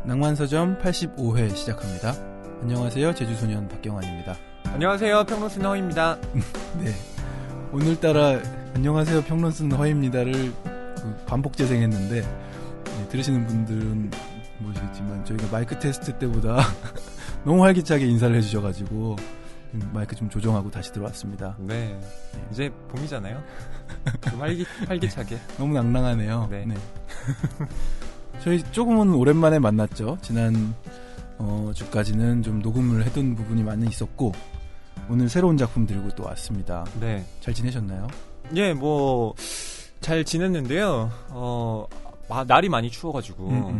낭만서점 85회 시작합니다. 안녕하세요. 제주소년 박경환입니다. 안녕하세요. 평론 쓰는 허입니다. 네. 오늘따라 안녕하세요. 평론 쓰는 허입니다를 반복 재생했는데 들으시는 분들은 모르시겠지만 저희가 마이크 테스트 때보다 너무 활기차게 인사를 해주셔가지고 마이크 좀 조정하고 다시 들어왔습니다. 네. 이제 봄이잖아요. 좀 활기차게. 너무 낭랑하네요. 네. 네. 저희 조금은 오랜만에 만났죠. 지난 주까지는 좀 녹음을 해둔 부분이 많이 있었고 오늘 새로운 작품 들고 또 왔습니다. 네. 잘 지내셨나요? 예, 뭐 잘 지냈는데요. 날이 많이 추워가지고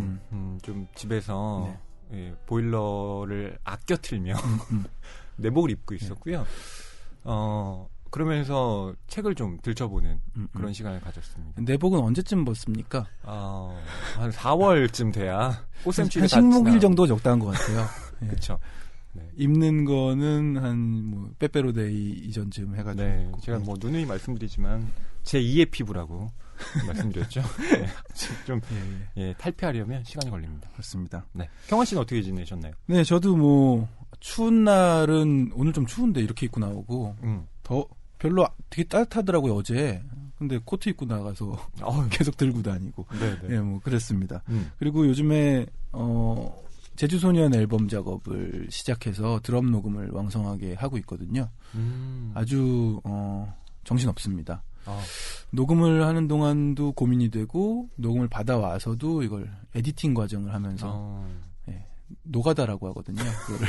좀 집에서 네. 예, 보일러를 아껴 틀며 내복을 입고 있었고요. 그러면서 책을 좀 들춰보는 그런 시간을 가졌습니다. 내복은 언제쯤 벗습니까? 한 4월쯤 돼야 꽃샘추위가 다 식목일 정도 적당한 것 같아요. 예. 그렇죠. 네. 입는 거는 한 빼빼로데이 이전쯤 해가지고. 네, 제가 뭐 누누이 말씀드리지만 제 2의 피부라고 말씀드렸죠. 네. 좀 탈피하려면 시간이 걸립니다. 그렇습니다. 네. 경환 씨는 어떻게 지내셨나요? 네, 저도 뭐 추운 날은 오늘 좀 추운데 이렇게 입고 나오고 더 별로 되게 따뜻하더라고요 어제. 근데 코트 입고 나가서 계속 들고 다니고. 네네. 예, 뭐 그랬습니다. 그리고 요즘에 제주소년 앨범 작업을 시작해서 드럼 녹음을 왕성하게 하고 있거든요. 아주 정신 없습니다. 녹음을 하는 동안도 고민이 되고 녹음을 받아와서도 이걸 에디팅 과정을 하면서 노가다라고 하거든요. 그거를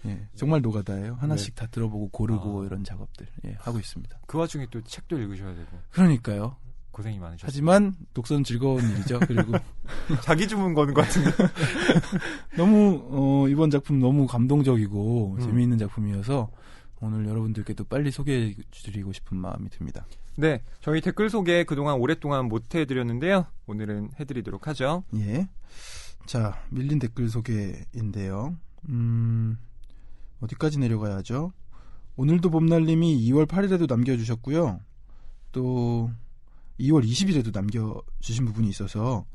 예, 정말 노가다예요. 하나씩 다 들어보고 고르고 이런 작업들 하고 있습니다. 그 와중에 또 책도 읽으셔야 되고. 그러니까요. 고생이 많으셨어요. 하지만 독서는 즐거운 일이죠. 그리고 자기 주문 거는 것 같은데. 너무 이번 작품 너무 감동적이고 재미있는 작품이어서 오늘 여러분들께도 빨리 소개해드리고 싶은 마음이 듭니다. 네, 저희 댓글 소개 그동안 오랫동안 못 해드렸는데요. 오늘은 해드리도록 하죠. 예. 자, 밀린 댓글 소개인데요. 어디까지 내려가야 하죠? 오늘도 봄날님이 2월 8일에도 남겨주셨고요. 또 2월 20일에도 남겨주신 부분이 있어서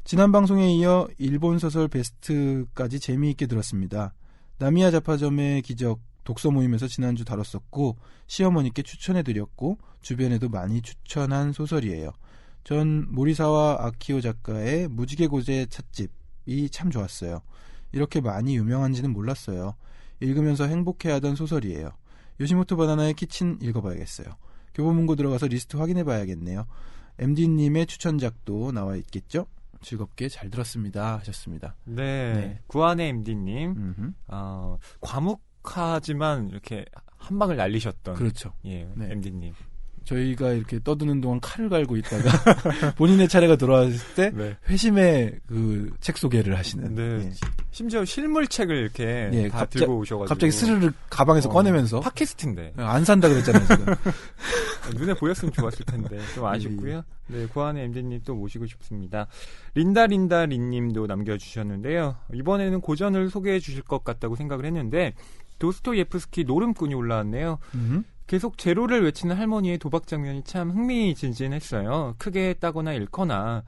지난 방송에 이어 일본 소설 베스트까지 재미있게 들었습니다. 나미야 잡화점의 기적 독서 모임에서 지난주 다뤘었고 시어머니께 추천해드렸고 주변에도 많이 추천한 소설이에요. 전 모리사와 아키오 작가의 무지개 고제 찻집이 참 좋았어요. 이렇게 많이 유명한지는 몰랐어요. 읽으면서 행복해하던 소설이에요. 요시모토 바나나의 키친 읽어봐야겠어요. 교보문고 들어가서 리스트 확인해봐야겠네요. MD님의 추천작도 나와 있겠죠? 즐겁게 잘 들었습니다 하셨습니다. 네. 구한의 MD님 과묵하지만 이렇게 한 방을 날리셨던 그렇죠. 예, 네. MD님. 저희가 이렇게 떠드는 동안 칼을 갈고 있다가 본인의 차례가 돌아왔을 때 회심의 그 책 소개를 하시는. 네. 심지어 실물책을 이렇게 다 들고 오셔가지고 갑자기 스르르 가방에서 꺼내면서 팟캐스트인데 안 산다 그랬잖아요 지금. 눈에 보였으면 좋았을 텐데 좀 아쉽고요. 네, 구한의 MD님 또 모시고 싶습니다. 린다린다린님도 남겨주셨는데요. 이번에는 고전을 소개해 주실 것 같다고 생각을 했는데 도스토예프스키 노름꾼이 올라왔네요. 계속 제로를 외치는 할머니의 도박 장면이 참 흥미진진했어요. 크게 따거나 읽거나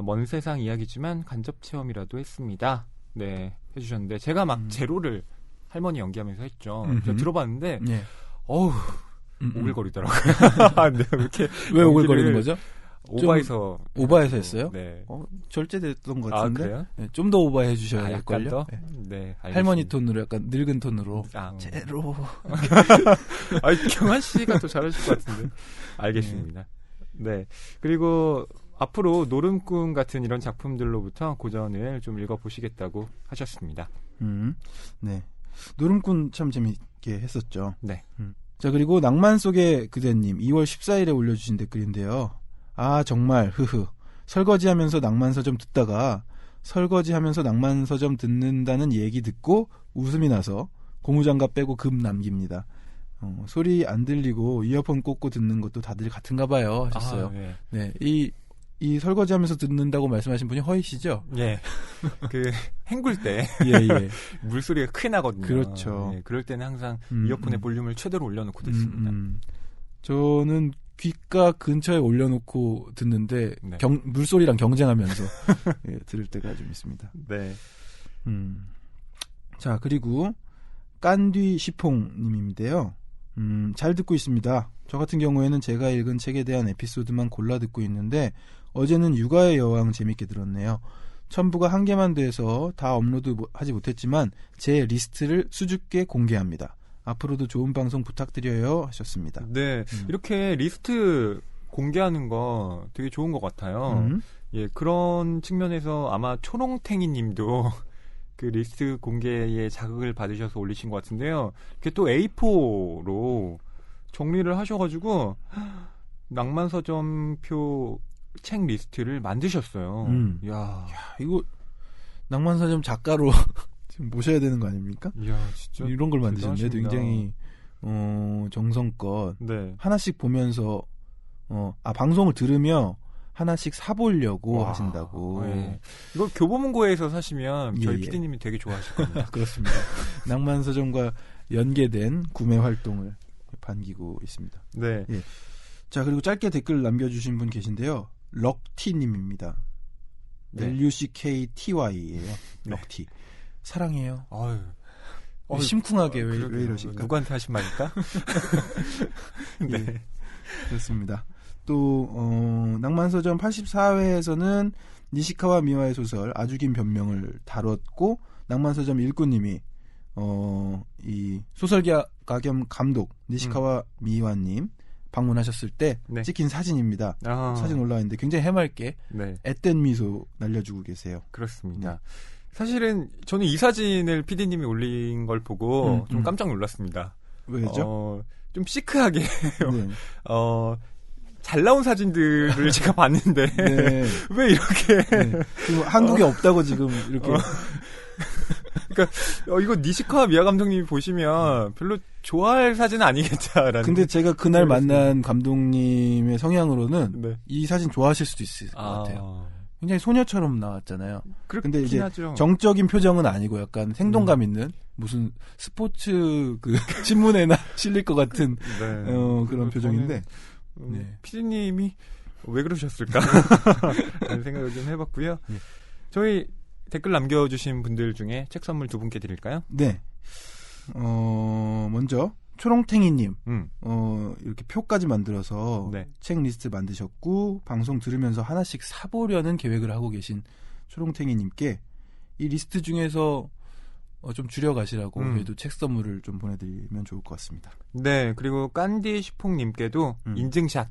먼 세상 이야기지만 간접 체험이라도 했습니다. 네, 해주셨는데 제가 막 제로를 할머니 연기하면서 했죠. 제가 들어봤는데 오글거리더라고요. 네, 이렇게 왜 오글거리는 거죠? 오바해서 했어요? 네. 절제됐던 것 같은데. 그래요? 네, 좀 더 오바해 주셔야 될걸요? 네, 할머니 톤으로 약간 늙은 톤으로. 제로. 경환 씨가 더 잘하실 것 같은데. 알겠습니다. 네. 그리고 앞으로 노름꾼 같은 이런 작품들로부터 고전을 좀 읽어보시겠다고 하셨습니다. 네. 노름꾼 참 재밌게 했었죠. 네. 자, 그리고 낭만 속의 그대님 2월 14일에 올려주신 댓글인데요. 정말 설거지하면서 낭만서점 듣다가 설거지하면서 낭만서점 듣는다는 얘기 듣고 웃음이 나서 고무장갑 빼고 급 남깁니다. 소리 안 들리고 이어폰 꽂고 듣는 것도 다들 같은가 봐요 하셨어요. 네. 이 설거지하면서 듣는다고 말씀하신 분이 허희 씨죠? 예. 그 헹굴 때 물소리가 크게 나거든요. 그렇죠. 그럴 때는 항상 이어폰의 볼륨을 최대로 올려놓고 듣습니다. 저는 귓가 근처에 올려놓고 듣는데 네. 물소리랑 경쟁하면서 예, 들을 때가 좀 있습니다. 네. 자, 그리고 깐뒤 시퐁님인데요. 잘 듣고 있습니다. 저 같은 경우에는 제가 읽은 책에 대한 에피소드만 골라 듣고 있는데 어제는 육아의 여왕 재밌게 들었네요. 첨부가 한 개만 돼서 다 업로드하지 못했지만 제 리스트를 수줍게 공개합니다. 앞으로도 좋은 방송 부탁드려요 하셨습니다. 네, 이렇게 리스트 공개하는 거 되게 좋은 것 같아요. 예, 그런 측면에서 아마 초롱탱이 님도 그 리스트 공개에 자극을 받으셔서 올리신 것 같은데요. 그게 또 A4로 정리를 하셔가지고 낭만서점표 책 리스트를 만드셨어요. 야, 이거 낭만서점 작가로 지금 모셔야 되는 거 아닙니까? 이야, 진짜 이런 걸 만드셨네요. 굉장히 정성껏 네. 하나씩 보면서 방송을 들으며 하나씩 사보려고 와, 하신다고. 네. 이거 교보문고에서 사시면 저희 예. PD님이 되게 좋아하실 겁니다. 그렇습니다. 낭만서점과 연계된 구매 활동을 반기고 있습니다. 네. 예. 자, 그리고 짧게 댓글 남겨주신 분 계신데요. 럭티님입니다. 네. LUCKTY예요. 네. 럭티. 사랑해요. 아유. 심쿵하게 왜 이러실까? 누구한테 하신 말일까? 네. 예. 그렇습니다. 또 낭만서점 84회에서는 니시카와 미와의 소설 아주 긴 변명을 다뤘고 낭만서점 일꾼님이 이 소설가 겸 감독 니시카와 미와님 방문하셨을 때 네. 찍힌 사진입니다. 사진 올라와 있는데 굉장히 해맑게 네. 앳된 미소 날려주고 계세요. 그렇습니다. 사실은 저는 이 사진을 PD님이 올린 걸 보고 좀 깜짝 놀랐습니다. 왜죠? 좀 시크하게 네. 잘 나온 사진들을 제가 봤는데 네. 왜 이렇게 네. 한국에 없다고 지금 이렇게 그러니까 이거 니시카와 미야 감독님이 보시면 별로 좋아할 사진은 아니겠다라는. 근데 제가 그날 만난 감독님의 성향으로는 네. 이 사진 좋아하실 수도 있을 것 같아요. 굉장히 소녀처럼 나왔잖아요. 근데 이제 하죠. 정적인 표정은 아니고 약간 생동감 있는 무슨 스포츠 그 신문에나 실릴 것 같은 네. 그런 표정인데 네. PD님이 왜 그러셨을까? 라는 생각을 좀 해봤고요. 네. 저희 댓글 남겨주신 분들 중에 책 선물 2분께 드릴까요? 네. 먼저 초롱탱이님 이렇게 표까지 만들어서 네. 책 리스트 만드셨고 방송 들으면서 하나씩 사보려는 계획을 하고 계신 초롱탱이님께 이 리스트 중에서 좀 줄여가시라고 저희도 책 선물을 좀 보내드리면 좋을 것 같습니다. 네, 그리고 깐디 시퐁님께도 인증샷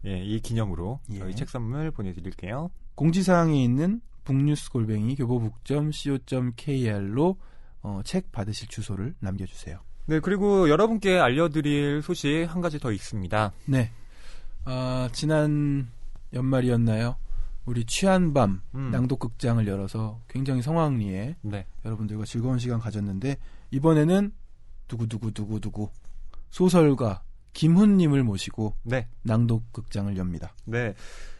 이 기념으로 예. 저희 책 선물 보내드릴게요. 공지사항에 있는 북뉴스@교보북점.co.kr로 책 받으실 주소를 남겨주세요. 네, 그리고 여러분께 알려드릴 소식 한 가지 더 있습니다. 네, 지난 연말이었나요? 우리 취한 밤 낭독극장을 열어서 굉장히 성황리에 네. 여러분들과 즐거운 시간 가졌는데 이번에는 두구두구 소설가 김훈님을 모시고 네. 낭독극장을 엽니다. 네.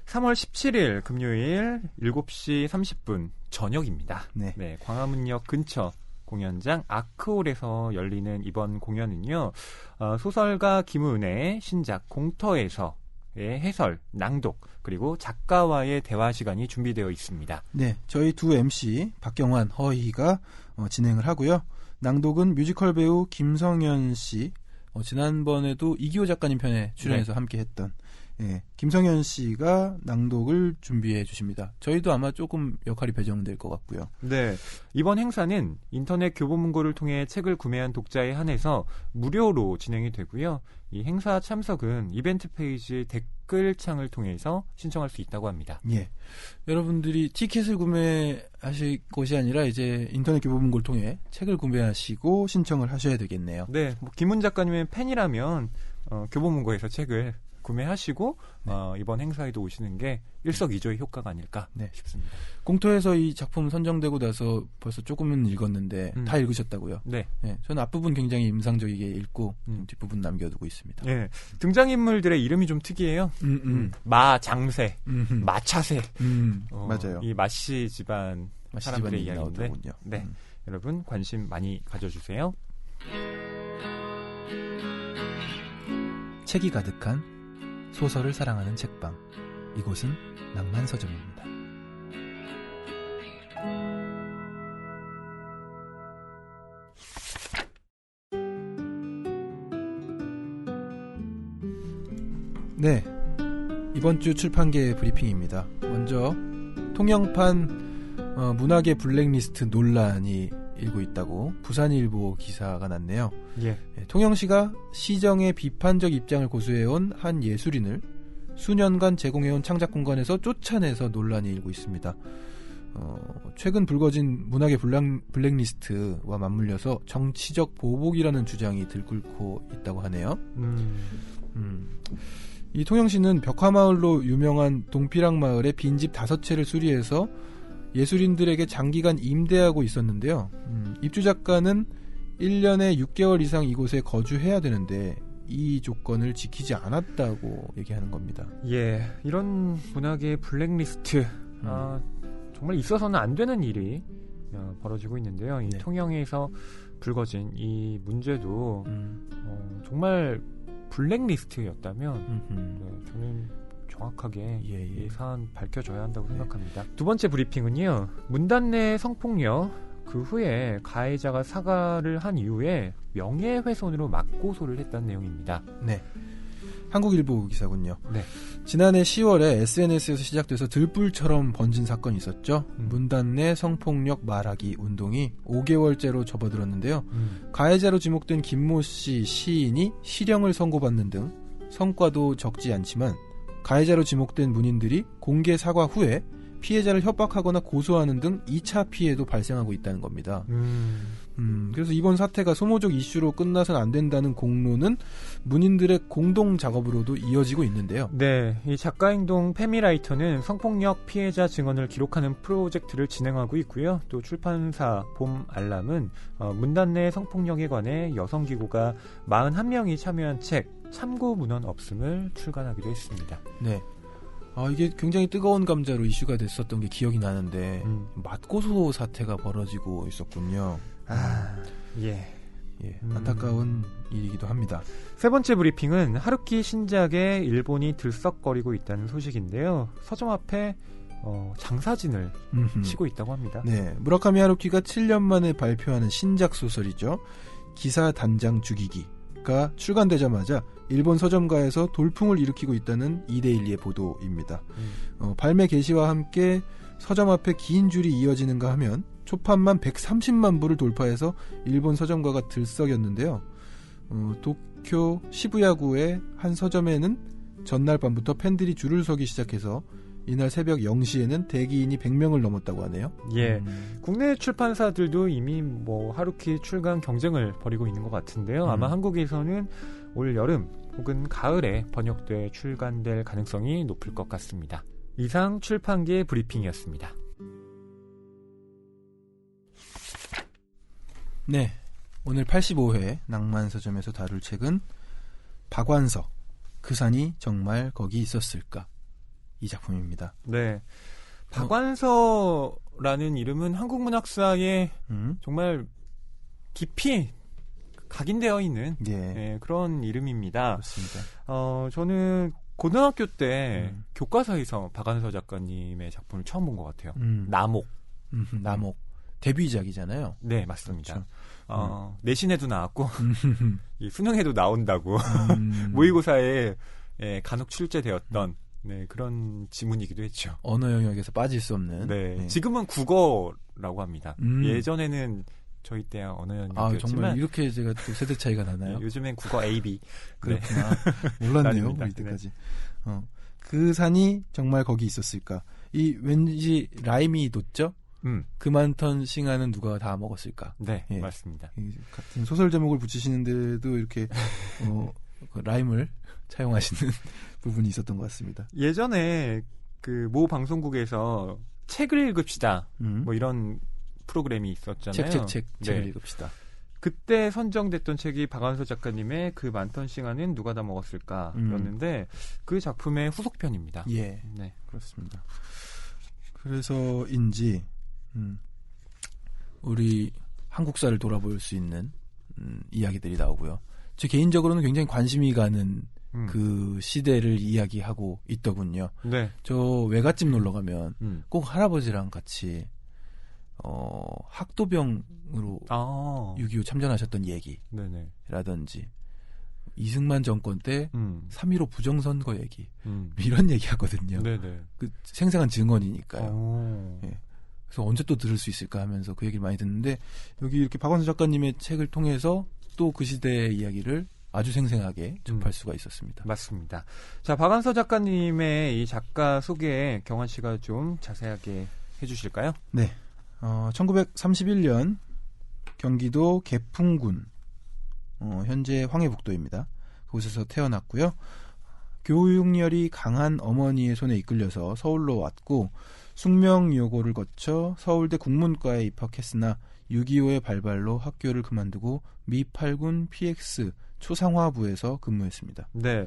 3월 17일 금요일 7시 30분 저녁입니다. 네. 네, 광화문역 근처 공연장 아크홀에서 열리는 이번 공연은요. 소설가 김은혜의 신작 공터에서의 해설, 낭독, 그리고 작가와의 대화 시간이 준비되어 있습니다. 네, 저희 두 MC 박경환, 허희가 진행을 하고요. 낭독은 뮤지컬 배우 김성현 씨, 지난번에도 이기호 작가님 편에 출연해서 함께 했던 김성현 씨가 낭독을 준비해 주십니다. 저희도 아마 조금 역할이 배정될 것 같고요. 네, 이번 행사는 인터넷 교보문고를 통해 책을 구매한 독자에 한해서 무료로 진행이 되고요. 이 행사 참석은 이벤트 페이지 댓글창을 통해서 신청할 수 있다고 합니다. 예, 여러분들이 티켓을 구매하실 것이 아니라 이제 인터넷 교보문고를 통해 책을 구매하시고 신청을 하셔야 되겠네요. 네, 김훈 작가님의 팬이라면 교보문고에서 책을 구매하시고 이번 행사에도 오시는 게 일석이조의 효과가 아닐까 싶습니다. 공터에서 이 작품 선정되고 나서 벌써 조금은 읽었는데 다 읽으셨다고요? 네. 저는 앞부분 굉장히 임상적이게 읽고 뒷부분 남겨두고 있습니다. 네. 등장인물들의 이름이 좀 특이해요. 마장세, 마차세. 맞아요. 이 마씨 집안 사람들의 이야기인데 나오더군요. 네. 여러분 관심 많이 가져주세요. 책이 가득한 소설을 사랑하는 책방. 이곳은 낭만서점입니다. 네, 이번 주 출판계 브리핑입니다. 먼저 통영판 문학의 블랙리스트 논란이 일고 있다고 부산일보 기사가 났네요. 예. 통영시가 시정의 비판적 입장을 고수해온 한 예술인을 수년간 제공해온 창작공간에서 쫓아내서 논란이 일고 있습니다. 최근 불거진 문학의 블랙리스트와 맞물려서 정치적 보복이라는 주장이 들끓고 있다고 하네요. 이 통영시는 벽화마을로 유명한 동피랑 마을의 빈집 5채를 수리해서 예술인들에게 장기간 임대하고 있었는데요. 입주 작가는 1년에 6개월 이상 이곳에 거주해야 되는데 이 조건을 지키지 않았다고 얘기하는 겁니다. 예, 이런 문학의 블랙리스트 정말 있어서는 안 되는 일이 벌어지고 있는데요. 이 네. 통영에서 불거진 이 문제도 정말 블랙리스트였다면 네, 저는 정확하게 이 사안 밝혀줘야 한다고 생각합니다. 두 번째 브리핑은요. 문단 내 성폭력 그 후에 가해자가 사과를 한 이후에 명예훼손으로 맞고소를 했다는 내용입니다. 네, 한국일보 기사군요. 네. 지난해 10월에 SNS에서 시작돼서 들불처럼 번진 사건이 있었죠. 문단 내 성폭력 말하기 운동이 5개월째로 접어들었는데요. 가해자로 지목된 김모 씨 시인이 실형을 선고받는 등 성과도 적지 않지만 가해자로 지목된 문인들이 공개 사과 후에 피해자를 협박하거나 고소하는 등 2차 피해도 발생하고 있다는 겁니다. 그래서 이번 사태가 소모적 이슈로 끝나서는 안 된다는 공론은 문인들의 공동 작업으로도 이어지고 있는데요. 네, 이 작가행동 페미라이터는 성폭력 피해자 증언을 기록하는 프로젝트를 진행하고 있고요. 또 출판사 봄 알람은 문단 내 성폭력에 관해 여성기구가 41명이 참여한 책 참고 문헌 없음을 출간하기도 했습니다. 네. 이게 굉장히 뜨거운 감자로 이슈가 됐었던 게 기억이 나는데 맞고소 사태가 벌어지고 있었군요. 예. 안타까운 일이기도 합니다. 세 번째 브리핑은 하루키 신작에 일본이 들썩거리고 있다는 소식인데요. 서점 앞에 장사진을 치고 있다고 합니다. 네, 무라카미 하루키가 7년 만에 발표하는 신작 소설이죠. 기사 단장 죽이기가 출간되자마자 일본 서점가에서 돌풍을 일으키고 있다는 이데일리의 보도입니다. 발매 개시와 함께 서점 앞에 긴 줄이 이어지는가 하면 초판만 130만 부를 돌파해서 일본 서점가가 들썩였는데요. 도쿄 시부야구의 한 서점에는 전날 밤부터 팬들이 줄을 서기 시작해서 이날 새벽 0시에는 대기인이 100명을 넘었다고 하네요. 예, 국내 출판사들도 이미 하루키 출간 경쟁을 벌이고 있는 것 같은데요. 아마 한국에서는 올 여름 혹은 가을에 번역돼 출간될 가능성이 높을 것 같습니다. 이상 출판계 브리핑이었습니다. 네, 오늘 85회 낭만서점에서 다룰 책은 박완서, 그 산이 정말 거기 있었을까? 이 작품입니다. 네, 박완서라는 이름은 한국 문학사에 정말 깊이 각인되어 있는 그런 이름입니다. 그렇습니다. 저는 고등학교 때 교과서에서 박완서 작가님의 작품을 처음 본 것 같아요. 나목. 나목. 데뷔작이잖아요. 네, 맞습니다. 그렇죠. 내신에도 나왔고 이 수능에도 나온다고 모의고사에 간혹 출제되었던 그런 지문이기도 했죠. 언어 영역에서 빠질 수 없는. 네. 지금은 국어라고 합니다. 예전에는 저희 때 언어 영역이었지만 정말 이렇게 제가 또 세대 차이가 나나요? 요즘엔 국어 A, B. 그렇구나. 몰랐네요. 우리 때까지. 그 산이 정말 거기 있었을까? 이 왠지 라임이 돋죠? 그 많던 싱아는 누가 다 먹었을까? 네, 맞습니다. 같은 소설 제목을 붙이시는데도 이렇게 라임을 차용하시는 부분이 있었던 것 같습니다. 예전에 그 모 방송국에서 책을 읽읍시다. 이런 프로그램이 있었잖아요. 책을 읽읍시다. 그때 선정됐던 책이 박완서 작가님의 그 많던 싱아는 누가 다 먹었을까였는데 그 작품의 후속편입니다. 예, 네, 그렇습니다. 그래서인지 우리 한국사를 돌아볼 수 있는 이야기들이 나오고요. 제 개인적으로는 굉장히 관심이 가는 그 시대를 이야기하고 있더군요. 네. 저 외갓집 놀러 가면 꼭 할아버지랑 같이 학도병으로 6.25 참전하셨던 얘기라든지 이승만 정권 때 3.15 부정선거 얘기 이런 얘기 하거든요. 네네. 그 생생한 증언이니까요. 예. 그래서 언제 또 들을 수 있을까 하면서 그 얘기를 많이 듣는데 여기 이렇게 박완서 작가님의 책을 통해서 또 그 시대의 이야기를 아주 생생하게 접할 수가 있었습니다. 맞습니다. 자, 박완서 작가님의 이 작가 소개 경환 씨가 좀 자세하게 해주실까요? 네. 1931년 경기도 개풍군 현재 황해북도입니다. 그곳에서 태어났고요. 교육열이 강한 어머니의 손에 이끌려서 서울로 왔고 숙명여고를 거쳐 서울대 국문과에 입학했으나 6.25의 발발로 학교를 그만두고 미 8군 PX 초상화부에서 근무했습니다. 네,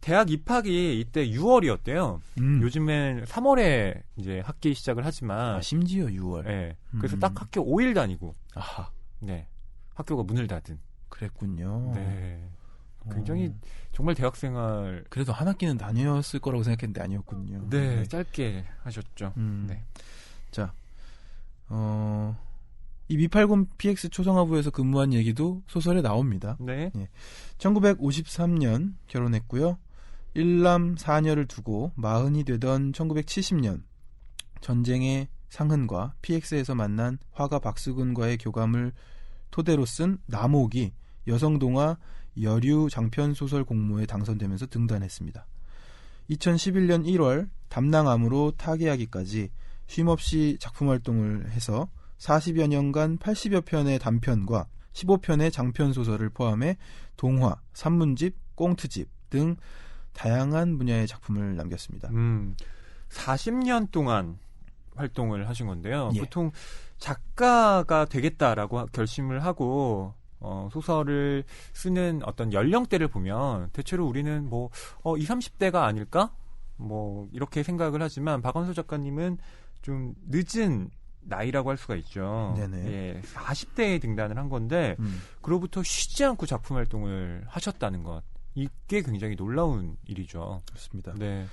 대학 입학이 이때 6월이었대요. 요즘엔 3월에 이제 학기 시작을 하지만 심지어 6월. 네, 그래서 딱 학교 5일 다니고. 아하. 네, 학교가 문을 닫은. 그랬군요. 네, 굉장히 정말 대학생활. 그래도 한 학기는 다녔을 거라고 생각했는데 아니었군요. 네, 짧게 하셨죠. 네. 자, 이 미8군 PX 초상화부에서 근무한 얘기도 소설에 나옵니다. 네. 예. 1953년 결혼했고요. 1남 4녀를 두고 40이 되던 1970년 전쟁의 상흔과 PX에서 만난 화가 박수근과의 교감을 토대로 쓴 남옥이 여성동화 여류 장편소설 공모에 당선되면서 등단했습니다. 2011년 1월 담낭암으로 타계하기까지 쉼없이 작품활동을 해서 40여 년간 80여 편의 단편과 15편의 장편소설을 포함해 동화, 산문집, 꽁트집 등 다양한 분야의 작품을 남겼습니다. 40년 동안 활동을 하신 건데요. 예. 보통 작가가 되겠다라고 결심을 하고 소설을 쓰는 어떤 연령대를 보면 대체로 우리는 20, 30대가 아닐까? 이렇게 생각을 하지만 박완서 작가님은 좀 늦은 나이라고 할 수가 있죠. 네네. 예, 40대에 등단을 한 건데 그로부터 쉬지 않고 작품 활동을 하셨다는 것. 이게 굉장히 놀라운 일이죠. 그렇습니다. 네.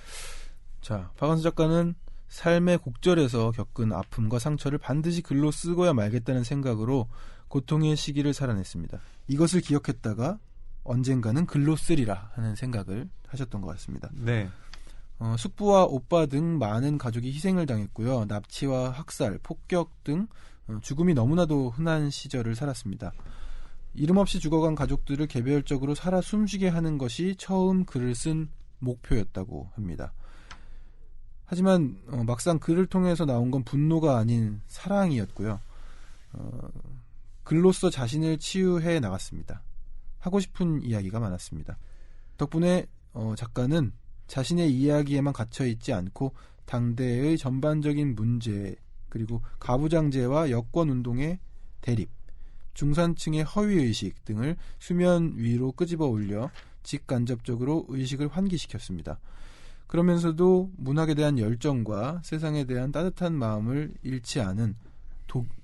자, 박완서 작가는 삶의 곡절에서 겪은 아픔과 상처를 반드시 글로 쓰고야 말겠다는 생각으로 고통의 시기를 살아냈습니다. 이것을 기억했다가 언젠가는 글로 쓰리라 하는 생각을 하셨던 것 같습니다. 네. 숙부와 오빠 등 많은 가족이 희생을 당했고요. 납치와 학살, 폭격 등 죽음이 너무나도 흔한 시절을 살았습니다. 이름 없이 죽어간 가족들을 개별적으로 살아 숨쉬게 하는 것이 처음 글을 쓴 목표였다고 합니다. 하지만 막상 글을 통해서 나온 건 분노가 아닌 사랑이었고요. 글로써 자신을 치유해 나갔습니다. 하고 싶은 이야기가 많았습니다. 덕분에 작가는 자신의 이야기에만 갇혀있지 않고 당대의 전반적인 문제 그리고 가부장제와 여권운동의 대립, 중산층의 허위의식 등을 수면 위로 끄집어 올려 직간접적으로 의식을 환기시켰습니다. 그러면서도 문학에 대한 열정과 세상에 대한 따뜻한 마음을 잃지 않은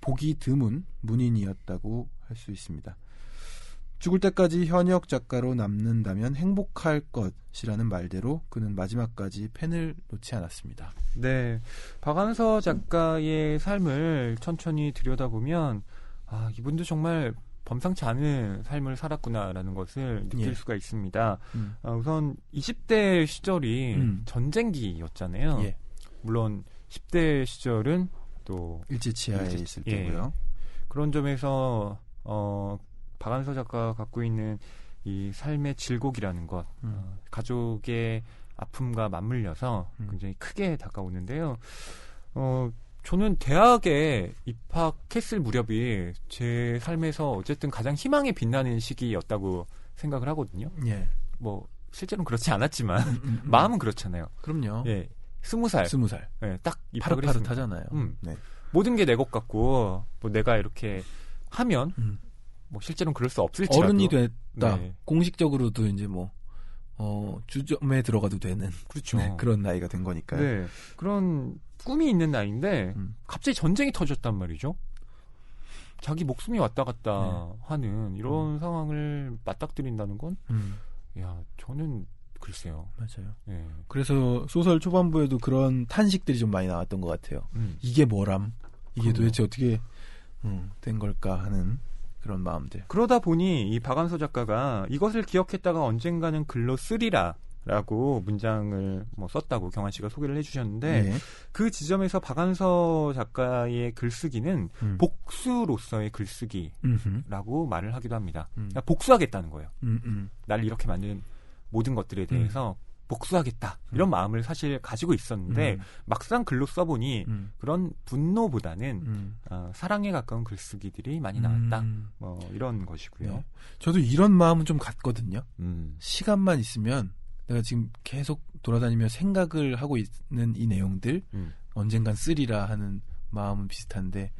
보기 드문 문인이었다고 할 수 있습니다. 죽을 때까지 현역 작가로 남는다면 행복할 것이라는 말대로 그는 마지막까지 펜을 놓지 않았습니다. 네, 박완서 작가의 삶을 천천히 들여다보면 이분도 정말 범상치 않은 삶을 살았구나라는 것을 느낄 수가 있습니다. 우선 20대 시절이 전쟁기였잖아요. 예. 물론 10대 시절은 또 일제치하에 있을 때고요. 그런 점에서 박완서 작가가 갖고 있는 이 삶의 질곡이라는 것, 가족의 아픔과 맞물려서 굉장히 크게 다가오는데요. 저는 대학에 입학했을 무렵이 제 삶에서 어쨌든 가장 희망에 빛나는 시기였다고 생각을 하거든요. 예. 실제로는 그렇지 않았지만 마음은 그렇잖아요. 그럼요. 예, 20살. 예, 딱 입학을 했습니다. 파릇파릇하잖아요. 네. 모든 게 내 것 같고 내가 이렇게 하면 실제로는 그럴 수 없을지라도 어른이 됐다. 네. 공식적으로도 이제 주점에 들어가도 되는 그렇죠. 네, 그런 나이가 된 거니까요. 네. 그런 꿈이 있는 나이인데 갑자기 전쟁이 터졌단 말이죠. 자기 목숨이 왔다 갔다 하는 이런 상황을 맞닥뜨린다는 건 야, 저는 글쎄요. 맞아요. 예. 그래서 소설 초반부에도 그런 탄식들이 좀 많이 나왔던 것 같아요. 이게 뭐람? 이게 그럼요. 도대체 어떻게 된 걸까 하는 그런 마음들. 그러다 보니 이 박완서 작가가 이것을 기억했다가 언젠가는 글로 쓰리라라고 문장을 뭐 썼다고 경환 씨가 소개를 해주셨는데 네. 그 지점에서 박완서 작가의 글쓰기는 복수로서의 글쓰기라고 말을 하기도 합니다. 그러니까 복수하겠다는 거예요. 날 이렇게 만든 모든 것들에 대해서 복수하겠다 이런 마음을 사실 가지고 있었는데 막상 글로 써보니 그런 분노보다는 사랑에 가까운 글쓰기들이 많이 나왔다. 뭐 이런 것이고요. 네. 저도 이런 마음은 좀 같거든요. 음. 시간만 있으면 내가 지금 계속 돌아다니며 생각을 하고 있는 이 내용들 언젠간 쓰리라 하는 마음은 비슷한데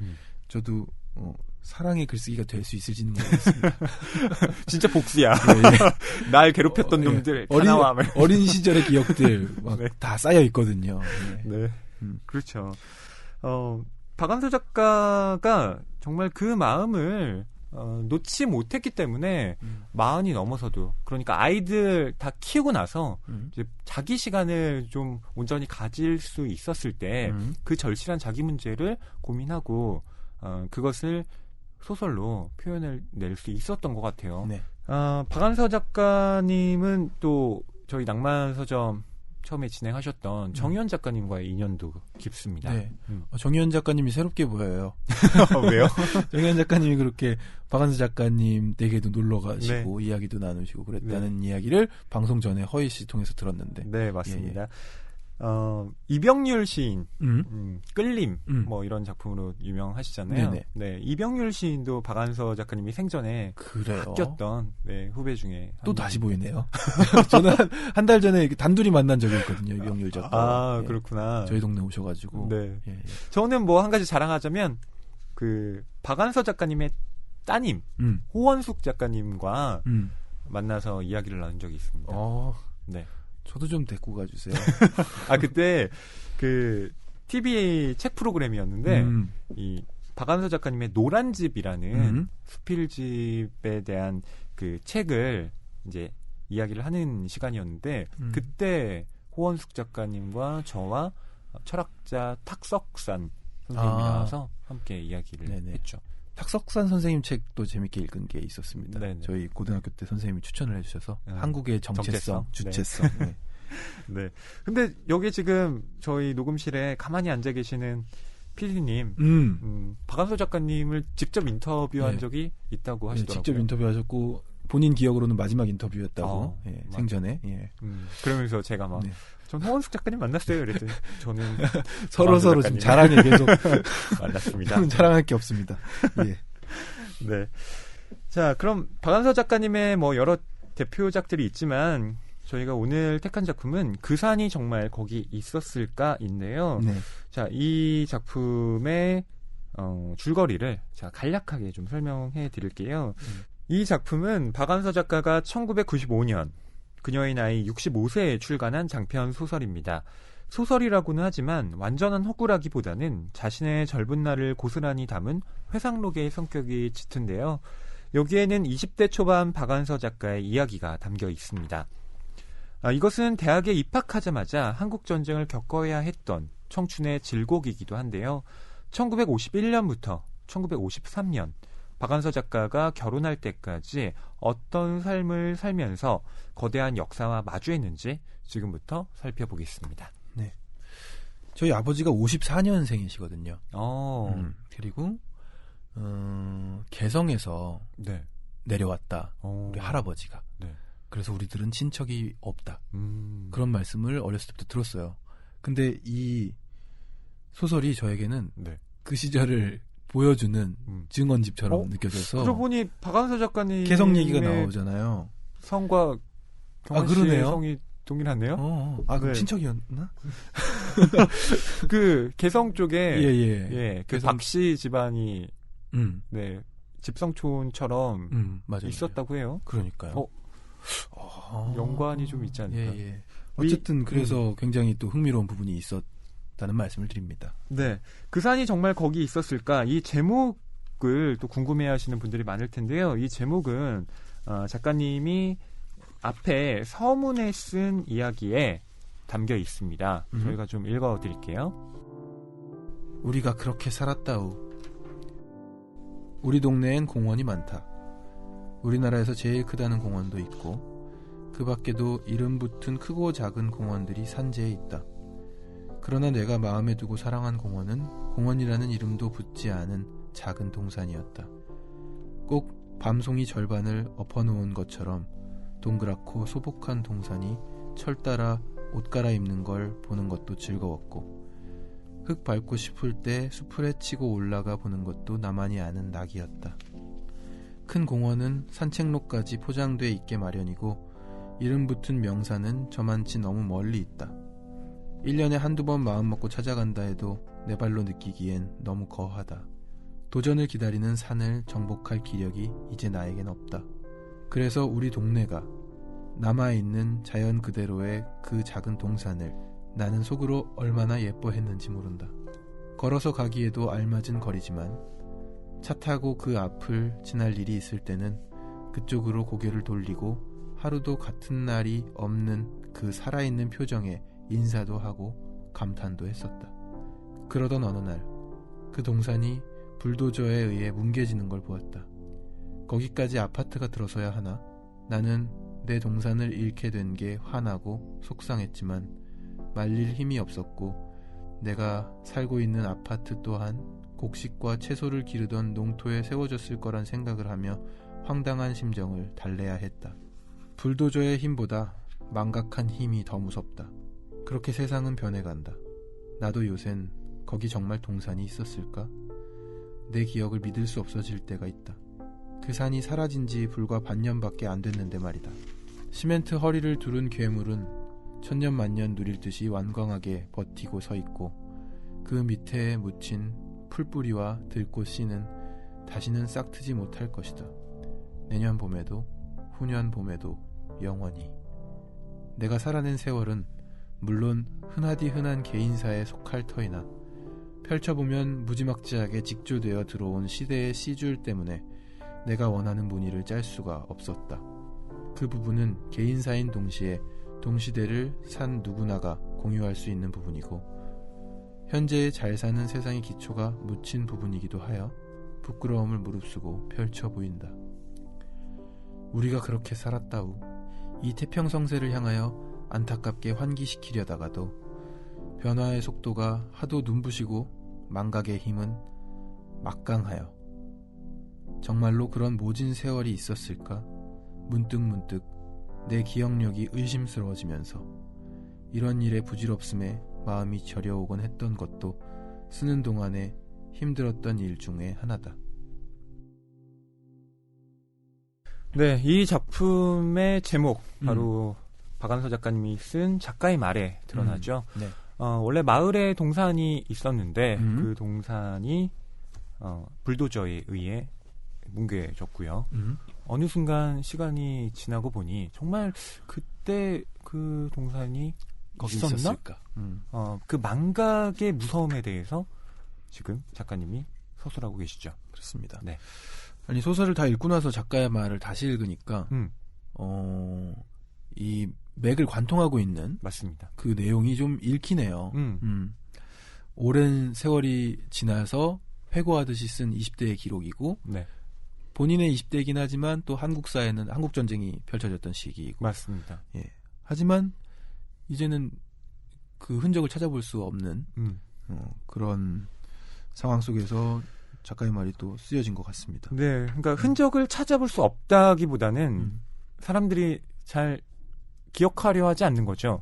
저도 사랑의 글쓰기가 될 수 있을지는 모르겠습니다. 진짜 복수야. 네. 날 괴롭혔던 놈들 하나와함을. 어린 시절의 기억들 막 다 쌓여 있거든요. 네. 그렇죠. 박완서 작가가 정말 그 마음을 놓지 못했기 때문에 40이 넘어서도 그러니까 아이들 다 키우고 나서 이제 자기 시간을 좀 온전히 가질 수 있었을 때 그 절실한 자기 문제를 고민하고 그것을 소설로 표현을 낼 수 있었던 것 같아요. 네. 박완서 작가님은 또 저희 낭만 서점 처음에 진행하셨던 정희원 작가님과의 인연도 깊습니다. 네. 정희원 작가님이 새롭게 보여요. 왜요? 정희원 작가님이 그렇게 박완서 작가님 댁에도 놀러 가시고 이야기도 나누시고 그랬다는 이야기를 방송 전에 허희 씨 통해서 들었는데. 네, 맞습니다. 이병률 시인, 끌림, 뭐 이런 작품으로 유명하시잖아요. 네네. 네, 이병률 시인도 박완서 작가님이 생전에 그래요? 아꼈던 후배 중에 또 다시 보이네요. 저는 한 달 전에 단둘이 만난 적이 있거든요. 이병률 작가. 그렇구나. 저희 동네 오셔가지고. 네. 예. 저는 뭐 한 가지 자랑하자면 그 박완서 작가님의 따님 호원숙 작가님과 만나서 이야기를 나눈 적이 있습니다. 네. 저도 좀 데리고 가주세요. 그때 그 TV 책 프로그램이었는데 이 박완서 작가님의 노란집이라는 수필집에 대한 그 책을 이제 이야기를 하는 시간이었는데 그때 호원숙 작가님과 저와 철학자 탁석산 선생님이 나와서 함께 이야기를 했죠. 탁석산 선생님 책도 재밌게 읽은 게 있었습니다. 네네. 저희 고등학교 때 선생님이 추천을 해주셔서 한국의 정체성, 주체성. 네. 네. 근데 여기 지금 저희 녹음실에 가만히 앉아 계시는 PD님, 박완서 작가님을 직접 인터뷰한 적이 있다고 하시더라고요. 직접 인터뷰하셨고 본인 기억으로는 마지막 인터뷰였다고 생전에. 그러면서 제가 막 전 호원숙 작가님 만났어요. 그랬더니 저는 서로 지금 자랑에 계속 만났습니다. 저는 자랑할 게 없습니다. 예. 네. 자, 그럼 박완서 작가님의 뭐 여러 대표작들이 있지만 저희가 오늘 택한 작품은 그 산이 정말 거기 있었을까인데요. 네. 자, 이 작품의 줄거리를 제가 간략하게 좀 설명해 드릴게요. 이 작품은 박완서 작가가 1995년 그녀의 나이 65세에 출간한 장편 소설입니다. 소설이라고는 하지만 완전한 허구라기보다는 자신의 젊은 날을 고스란히 담은 회상록의 성격이 짙은데요. 여기에는 20대 초반 박완서 작가의 이야기가 담겨 있습니다. 이것은 대학에 입학하자마자 한국전쟁을 겪어야 했던 청춘의 질곡이기도 한데요. 1951년부터 1953년 박완서 작가가 결혼할 때까지 어떤 삶을 살면서 거대한 역사와 마주했는지 지금부터 살펴보겠습니다. 네. 저희 아버지가 54년생이시거든요. 그리고 개성에서 내려왔다. 우리 할아버지가. 네. 그래서 우리들은 친척이 없다. 그런 말씀을 어렸을 때부터 들었어요. 근데 이 소설이 저에게는 그 시절을 보여주는 증언집처럼 느껴져서. 그러고 보니 박완서 작가님 개성 얘기가 나오잖아요. 성과 경환 씨의 성이 동일하네요. 그럼 친척이었나? 그 개성 쪽에 그 개성... 박씨 집안이 집성촌처럼 있었다고 해요. 그러니까요. 연관이 좀 있지 않을까. 어쨌든 그래서 굉장히 또 흥미로운 부분이 있었다는 말씀을 드립니다. 네, 그 산이 정말 거기 있었을까? 이 제목을 또 궁금해하시는 분들이 많을 텐데요. 이 제목은 작가님이 앞에 서문에 쓴 이야기에 담겨 있습니다. 저희가 좀 읽어드릴게요. 우리가 그렇게 살았다우. 우리 동네엔 공원이 많다. 우리나라에서 제일 크다는 공원도 있고 그 밖에도 이름 붙은 크고 작은 공원들이 산재에 있다. 그러나 내가 마음에 두고 사랑한 공원은 공원이라는 이름도 붙지 않은 작은 동산이었다. 꼭 밤송이 절반을 엎어놓은 것처럼 동그랗고 소복한 동산이 철 따라 옷 갈아입는 걸 보는 것도 즐거웠고 흙 밟고 싶을 때 수풀에 치고 올라가 보는 것도 나만이 아는 낙이었다. 큰 공원은 산책로까지 포장돼 있게 마련이고 이름 붙은 명산은 저만치 너무 멀리 있다. 1년에 한두 번 마음먹고 찾아간다 해도 내 발로 느끼기엔 너무 거하다. 도전을 기다리는 산을 정복할 기력이 이제 나에겐 없다. 그래서 우리 동네가 남아있는 자연 그대로의 그 작은 동산을 나는 속으로 얼마나 예뻐했는지 모른다. 걸어서 가기에도 알맞은 거리지만 차 타고 그 앞을 지날 일이 있을 때는 그쪽으로 고개를 돌리고 하루도 같은 날이 없는 그 살아있는 표정에 인사도 하고 감탄도 했었다. 그러던 어느 날 그 동산이 불도저에 의해 뭉개지는 걸 보았다. 거기까지 아파트가 들어서야 하나? 나는 내 동산을 잃게 된 게 화나고 속상했지만 말릴 힘이 없었고 내가 살고 있는 아파트 또한 곡식과 채소를 기르던 농토에 세워졌을 거란 생각을 하며 황당한 심정을 달래야 했다. 불도저의 힘보다 망각한 힘이 더 무섭다. 그렇게 세상은 변해간다. 나도 요샌 거기 정말 동산이 있었을까? 내 기억을 믿을 수 없어질 때가 있다. 그 산이 사라진 지 불과 반년밖에 안 됐는데 말이다. 시멘트 허리를 두른 괴물은 천년만년 누릴 듯이 완강하게 버티고 서 있고 그 밑에 묻힌 풀뿌리와 들꽃 씨는 다시는 싹트지 못할 것이다. 내년 봄에도 후년 봄에도 영원히. 내가 살아낸 세월은 물론 흔하디 흔한 개인사에 속할 터이나 펼쳐보면 무지막지하게 직조되어 들어온 시대의 씨줄 때문에 내가 원하는 무늬를 짤 수가 없었다. 그 부분은 개인사인 동시에 동시대를 산 누구나가 공유할 수 있는 부분이고 현재의 잘 사는 세상의 기초가 묻힌 부분이기도 하여 부끄러움을 무릅쓰고 펼쳐 보인다. 우리가 그렇게 살았다우. 이 태평성세를 향하여 안타깝게 환기시키려다가도 변화의 속도가 하도 눈부시고 망각의 힘은 막강하여 정말로 그런 모진 세월이 있었을까? 문득문득 내 기억력이 의심스러워지면서 이런 일에 부질없음에 마음이 저려오곤 했던 것도 쓰는 동안에 힘들었던 일 중에 하나다. 네, 이 작품의 제목 바로 박완서 작가님이 쓴 작가의 말에 드러나죠. 네. 원래 마을에 동산이 있었는데 그 동산이 불도저에 의해 뭉개졌고요. 어느 순간 시간이 지나고 보니 정말 그때 그 동산이 거기 있었나? 있었을까? 그 망각의 무서움에 대해서 지금 작가님이 서술하고 계시죠. 그렇습니다. 네. 아니 소설을 다 읽고 나서 작가의 말을 다시 읽으니까 이 맥을 관통하고 있는 맞습니다. 그 내용이 좀 읽히네요. 오랜 세월이 지나서 회고하듯이 쓴 20대의 기록이고 네. 본인의 20대이긴 하지만 또 한국 사회는 한국 전쟁이 펼쳐졌던 시기이고 맞습니다. 예. 하지만 이제는 그 흔적을 찾아볼 수 없는 그런 상황 속에서 작가의 말이 또 쓰여진 것 같습니다. 네, 그러니까 흔적을 찾아볼 수 없다기보다는 사람들이 잘 기억하려 하지 않는 거죠.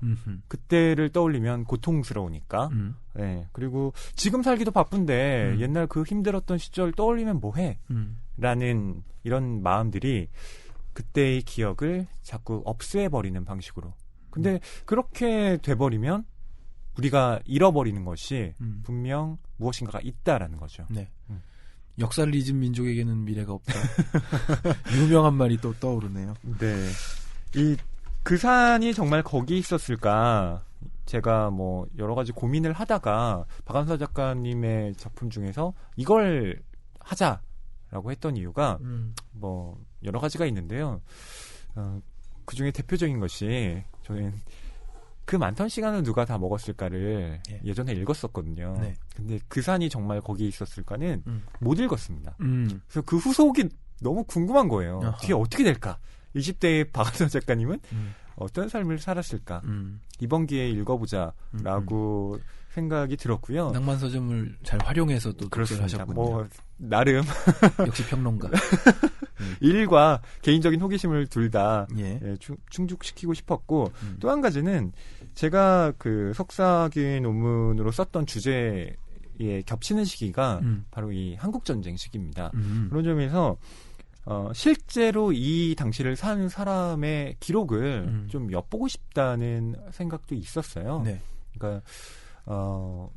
그때를 떠올리면 고통스러우니까. 네, 그리고 지금 살기도 바쁜데 옛날 그 힘들었던 시절 떠올리면 뭐해? 라는 이런 마음들이 그때의 기억을 자꾸 없애버리는 방식으로. 근데 그렇게 돼버리면 우리가 잃어버리는 것이 분명 무엇인가가 있다라는 거죠. 네. 역사를 잊은 민족에게는 미래가 없다. 유명한 말이 또 떠오르네요. 네. 그 산이 정말 거기 있었을까? 제가 뭐 여러 가지 고민을 하다가 박완서 작가님의 작품 중에서 이걸 하자라고 했던 이유가 뭐 여러 가지가 있는데요. 그중에 대표적인 것이 저는 그 많던 시간을 누가 다 먹었을까를 예. 예전에 읽었었거든요. 네. 근데 그 산이 정말 거기에 있었을까는 못 읽었습니다. 음. 그래서 그 후속이 너무 궁금한 거예요. 아하. 뒤에 어떻게 될까? 20대의 박한선 작가님은 어떤 삶을 살았을까? 이번 기회에 읽어보자라고 생각이 들었고요. 낭만 서점을 잘 활용해서 또 독서를 하셨군요. 뭐 나름 역시 평론가. 일과 개인적인 호기심을 둘 다 예. 충족시키고 싶었고 또 한 가지는 제가 그 석사학위 논문으로 썼던 주제에 겹치는 시기가 바로 이 한국전쟁 시기입니다. 그런 점에서 실제로 이 당시를 산 사람의 기록을 좀 엿보고 싶다는 생각도 있었어요. 네. 그러니까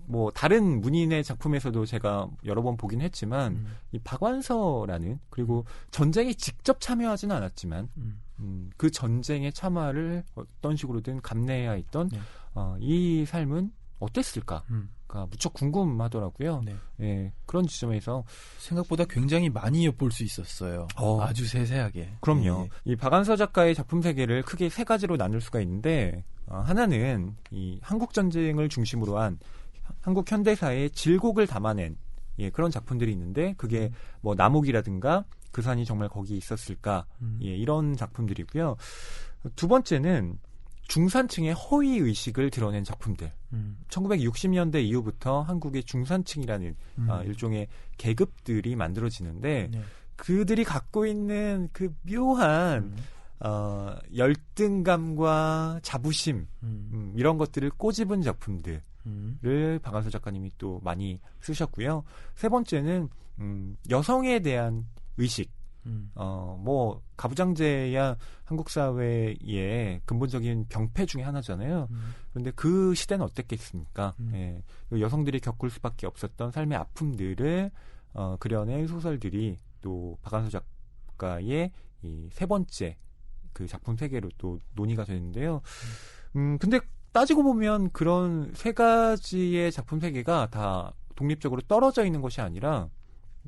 뭐 다른 문인의 작품에서도 제가 여러 번 보긴 했지만 이 박완서라는 그리고 전쟁에 직접 참여하지는 않았지만 그 전쟁의 참화를 어떤 식으로든 감내해야 했던 네. 이 삶은 어땠을까? 가 무척 궁금하더라고요. 네. 예, 그런 지점에서 생각보다 굉장히 많이 엿볼 수 있었어요. 아주 세세하게. 그럼요. 예. 이 박완서 작가의 작품 세계를 크게 세 가지로 나눌 수가 있는데 하나는 이 한국 전쟁을 중심으로 한 한국 현대사의 질곡을 담아낸 그런 작품들이 있는데 그게 뭐 남옥이라든가 그 산이 정말 거기 있었을까 이런 작품들이고요. 두 번째는 중산층의 허위 의식을 드러낸 작품들. 1960년대 이후부터 한국의 중산층이라는 일종의 계급들이 만들어지는데 네. 그들이 갖고 있는 그 묘한 열등감과 자부심 이런 것들을 꼬집은 작품들을 박완서 작가님이 또 많이 쓰셨고요. 세 번째는 여성에 대한 의식. 뭐 가부장제야 한국 사회의 근본적인 병폐 중에 하나잖아요. 그런데 그 시대는 어땠겠습니까? 예, 여성들이 겪을 수밖에 없었던 삶의 아픔들을 그려낸 소설들이 또 박완서 작가의 이 세 번째 그 작품 세계로 또 논의가 되는데요. 근데 따지고 보면 그런 세 가지의 작품 세계가 다 독립적으로 떨어져 있는 것이 아니라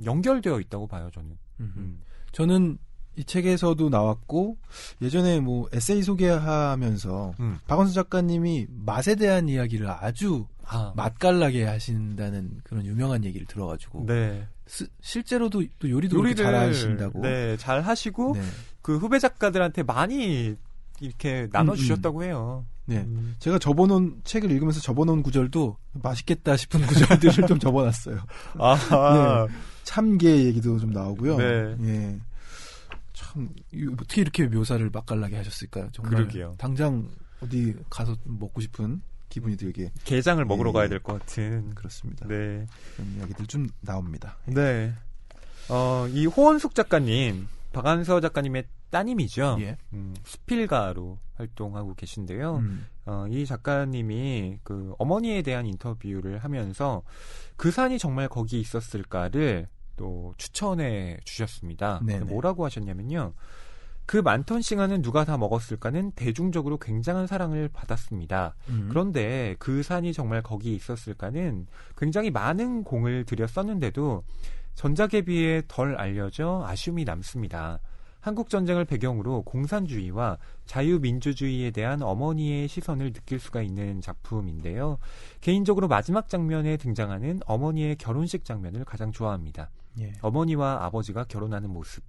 연결되어 있다고 봐요, 저는. 저는 이 책에서도 나왔고 예전에 뭐 에세이 소개하면서 박완서 작가님이 맛에 대한 이야기를 아주 맛깔나게 하신다는 그런 유명한 얘기를 들어가지고 네. 실제로도 또 요리도 그렇게 잘 하신다고. 네, 잘 하시고 네. 그 후배 작가들한테 많이 이렇게 나눠주셨다고 해요. 네, 제가 접어놓은 책을 읽으면서 접어놓은 구절도 맛있겠다 싶은 구절들을 좀 접어놨어요. 네. 참게 얘기도 좀 나오고요. 네. 예. 참 어떻게 이렇게 묘사를 맛깔나게 하셨을까요? 정말 그러게요. 당장 어디 가서 먹고 싶은 기분이 들게. 게장을 먹으러 가야 될 것 같은. 그렇습니다. 네. 그런 이야기들 좀 나옵니다. 네. 이 호원숙 작가님, 박완서 작가님의 따님이죠. 예. 수필가로 활동하고 계신데요. 이 작가님이 그 어머니에 대한 인터뷰를 하면서 그 산이 정말 거기 있었을까를 또 추천해 주셨습니다. 뭐라고 하셨냐면요. 그 많던 시간은 누가 다 먹었을까는 대중적으로 굉장한 사랑을 받았습니다. 그런데 그 산이 정말 거기 있었을까는 굉장히 많은 공을 들여 썼는데도 전작에 비해 덜 알려져 아쉬움이 남습니다. 한국 전쟁을 배경으로 공산주의와 자유민주주의에 대한 어머니의 시선을 느낄 수가 있는 작품인데요. 개인적으로 마지막 장면에 등장하는 어머니의 결혼식 장면을 가장 좋아합니다. 예. 어머니와 아버지가 결혼하는 모습,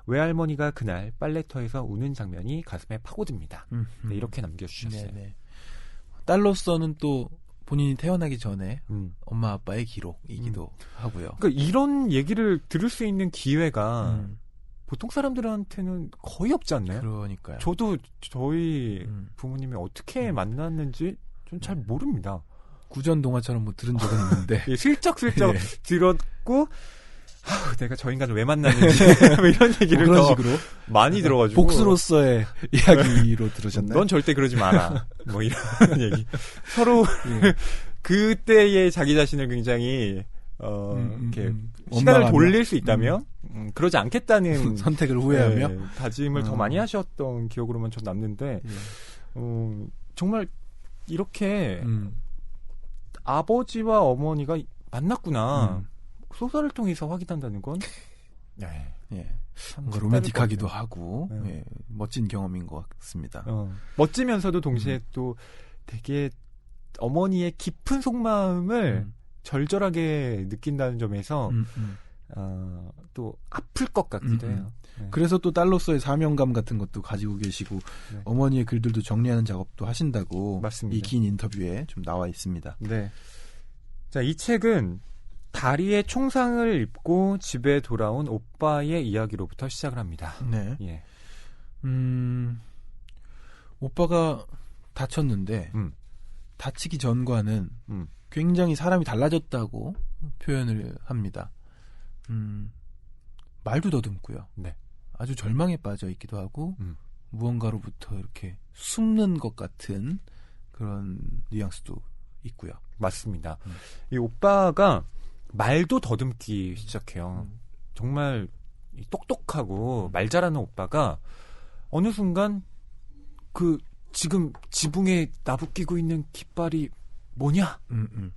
외할머니가 그날 빨래터에서 우는 장면이 가슴에 파고듭니다. 네, 이렇게 남겨주셨어요. 네네. 딸로서는 또 본인이 태어나기 전에 엄마 아빠의 기록이기도 하고요. 그러니까 이런 얘기를 들을 수 있는 기회가 보통 사람들한테는 거의 없지 않나요? 그러니까요. 저도 저희 부모님이 어떻게 만났는지 좀 잘 모릅니다. 구전 동화처럼 뭐 들은 적은 있는데 예, 슬쩍슬쩍 예. 들었고 내가 저 인간을 왜 만났는지 뭐 이런 얘기를 뭐 그런 더 식으로 많이 들어가지고 복수로서의 이야기로 들으셨나요? 넌 절대 그러지 마라. 뭐 이런 얘기. 서로 그때의 자기 자신을 굉장히 이렇게 시간을 돌릴 수 있다면 그러지 않겠다는 선택을 후회하며 다짐을 더 많이 하셨던 기억으로만 전 남는데 정말 이렇게 아버지와 어머니가 만났구나 소설을 통해서 확인한다는 건 예. 뭔가 로맨틱하기도 하고 예, 멋진 경험인 것 같습니다. 멋지면서도 동시에 또 되게 어머니의 깊은 속마음을 절절하게 느낀다는 점에서 또 아플 것 같기도 해요. 네. 그래서 또 딸로서의 사명감 같은 것도 가지고 계시고 네. 어머니의 글들도 정리하는 작업도 하신다고 맞습니다. 이 긴 인터뷰에 좀 나와 있습니다. 네. 자, 이 책은 다리에 총상을 입고 집에 돌아온 오빠의 이야기로부터 시작을 합니다. 네. 예. 오빠가 다쳤는데 다치기 전과는 굉장히 사람이 달라졌다고 표현을 합니다. 말도 더듬고요. 네. 아주 절망에 빠져 있기도 하고 무언가로부터 이렇게 숨는 것 같은 그런 뉘앙스도 있고요. 맞습니다. 이 오빠가 말도 더듬기 시작해요. 정말 똑똑하고 말 잘하는 오빠가 어느 순간 그 지금 지붕에 나부끼고 있는 깃발이 뭐냐?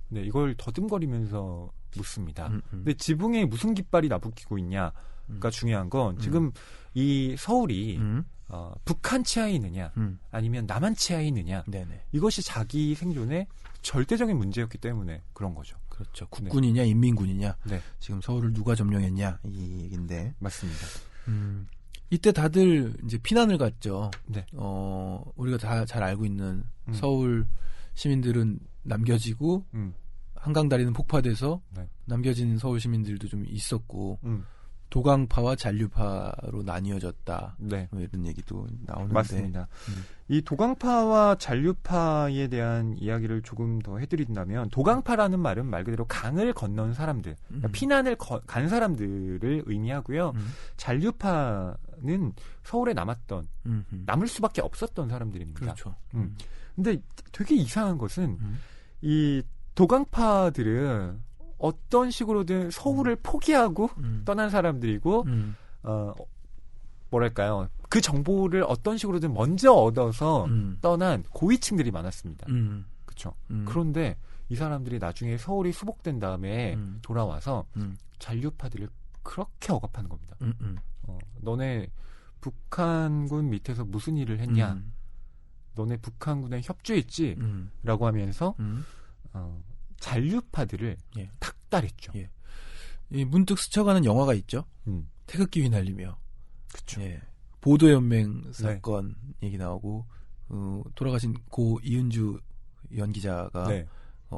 네, 이걸 더듬거리면서 묻습니다. 근데 지붕에 무슨 깃발이 나부끼고 있냐가 중요한 건 지금 이 서울이 북한 치하에 있느냐 아니면 남한 치하에 있느냐 네네. 이것이 자기 생존의 절대적인 문제였기 때문에 그런 거죠. 그렇죠. 국군이냐 인민군이냐 네. 지금 서울을 누가 점령했냐 이 얘기인데 맞습니다. 이때 다들 이제 피난을 갔죠. 네. 우리가 다 잘 알고 있는 서울 시민들은 남겨지고 한강다리는 폭파돼서 네. 남겨진 서울 시민들도 좀 있었고 도강파와 잔류파로 나뉘어졌다. 네. 뭐 이런 얘기도 나오는데. 맞습니다. 이 도강파와 잔류파에 대한 이야기를 조금 더 해드린다면 도강파라는 말은 말 그대로 강을 건넌 사람들, 그러니까 피난을 간 사람들을 의미하고요. 잔류파는 서울에 남았던 남을 수밖에 없었던 사람들입니다. 그렇죠. 근데 되게 이상한 것은 이 도강파들은 어떤 식으로든 서울을 포기하고 떠난 사람들이고 뭐랄까요, 그 정보를 어떤 식으로든 먼저 얻어서 떠난 고위층들이 많았습니다. 그렇죠. 그런데 이 사람들이 나중에 서울이 수복된 다음에 돌아와서 잔류파들을 그렇게 억압하는 겁니다. 너네 북한군 밑에서 무슨 일을 했냐? 너네 북한군에 협조했지? 라고 하면서 잔류파들을 예. 탁달했죠. 예. 이 문득 스쳐가는 영화가 있죠. 태극기 휘날리며. 그렇죠. 예. 보도연맹 사건 얘기 나오고 돌아가신 고 이은주 연기자가 네.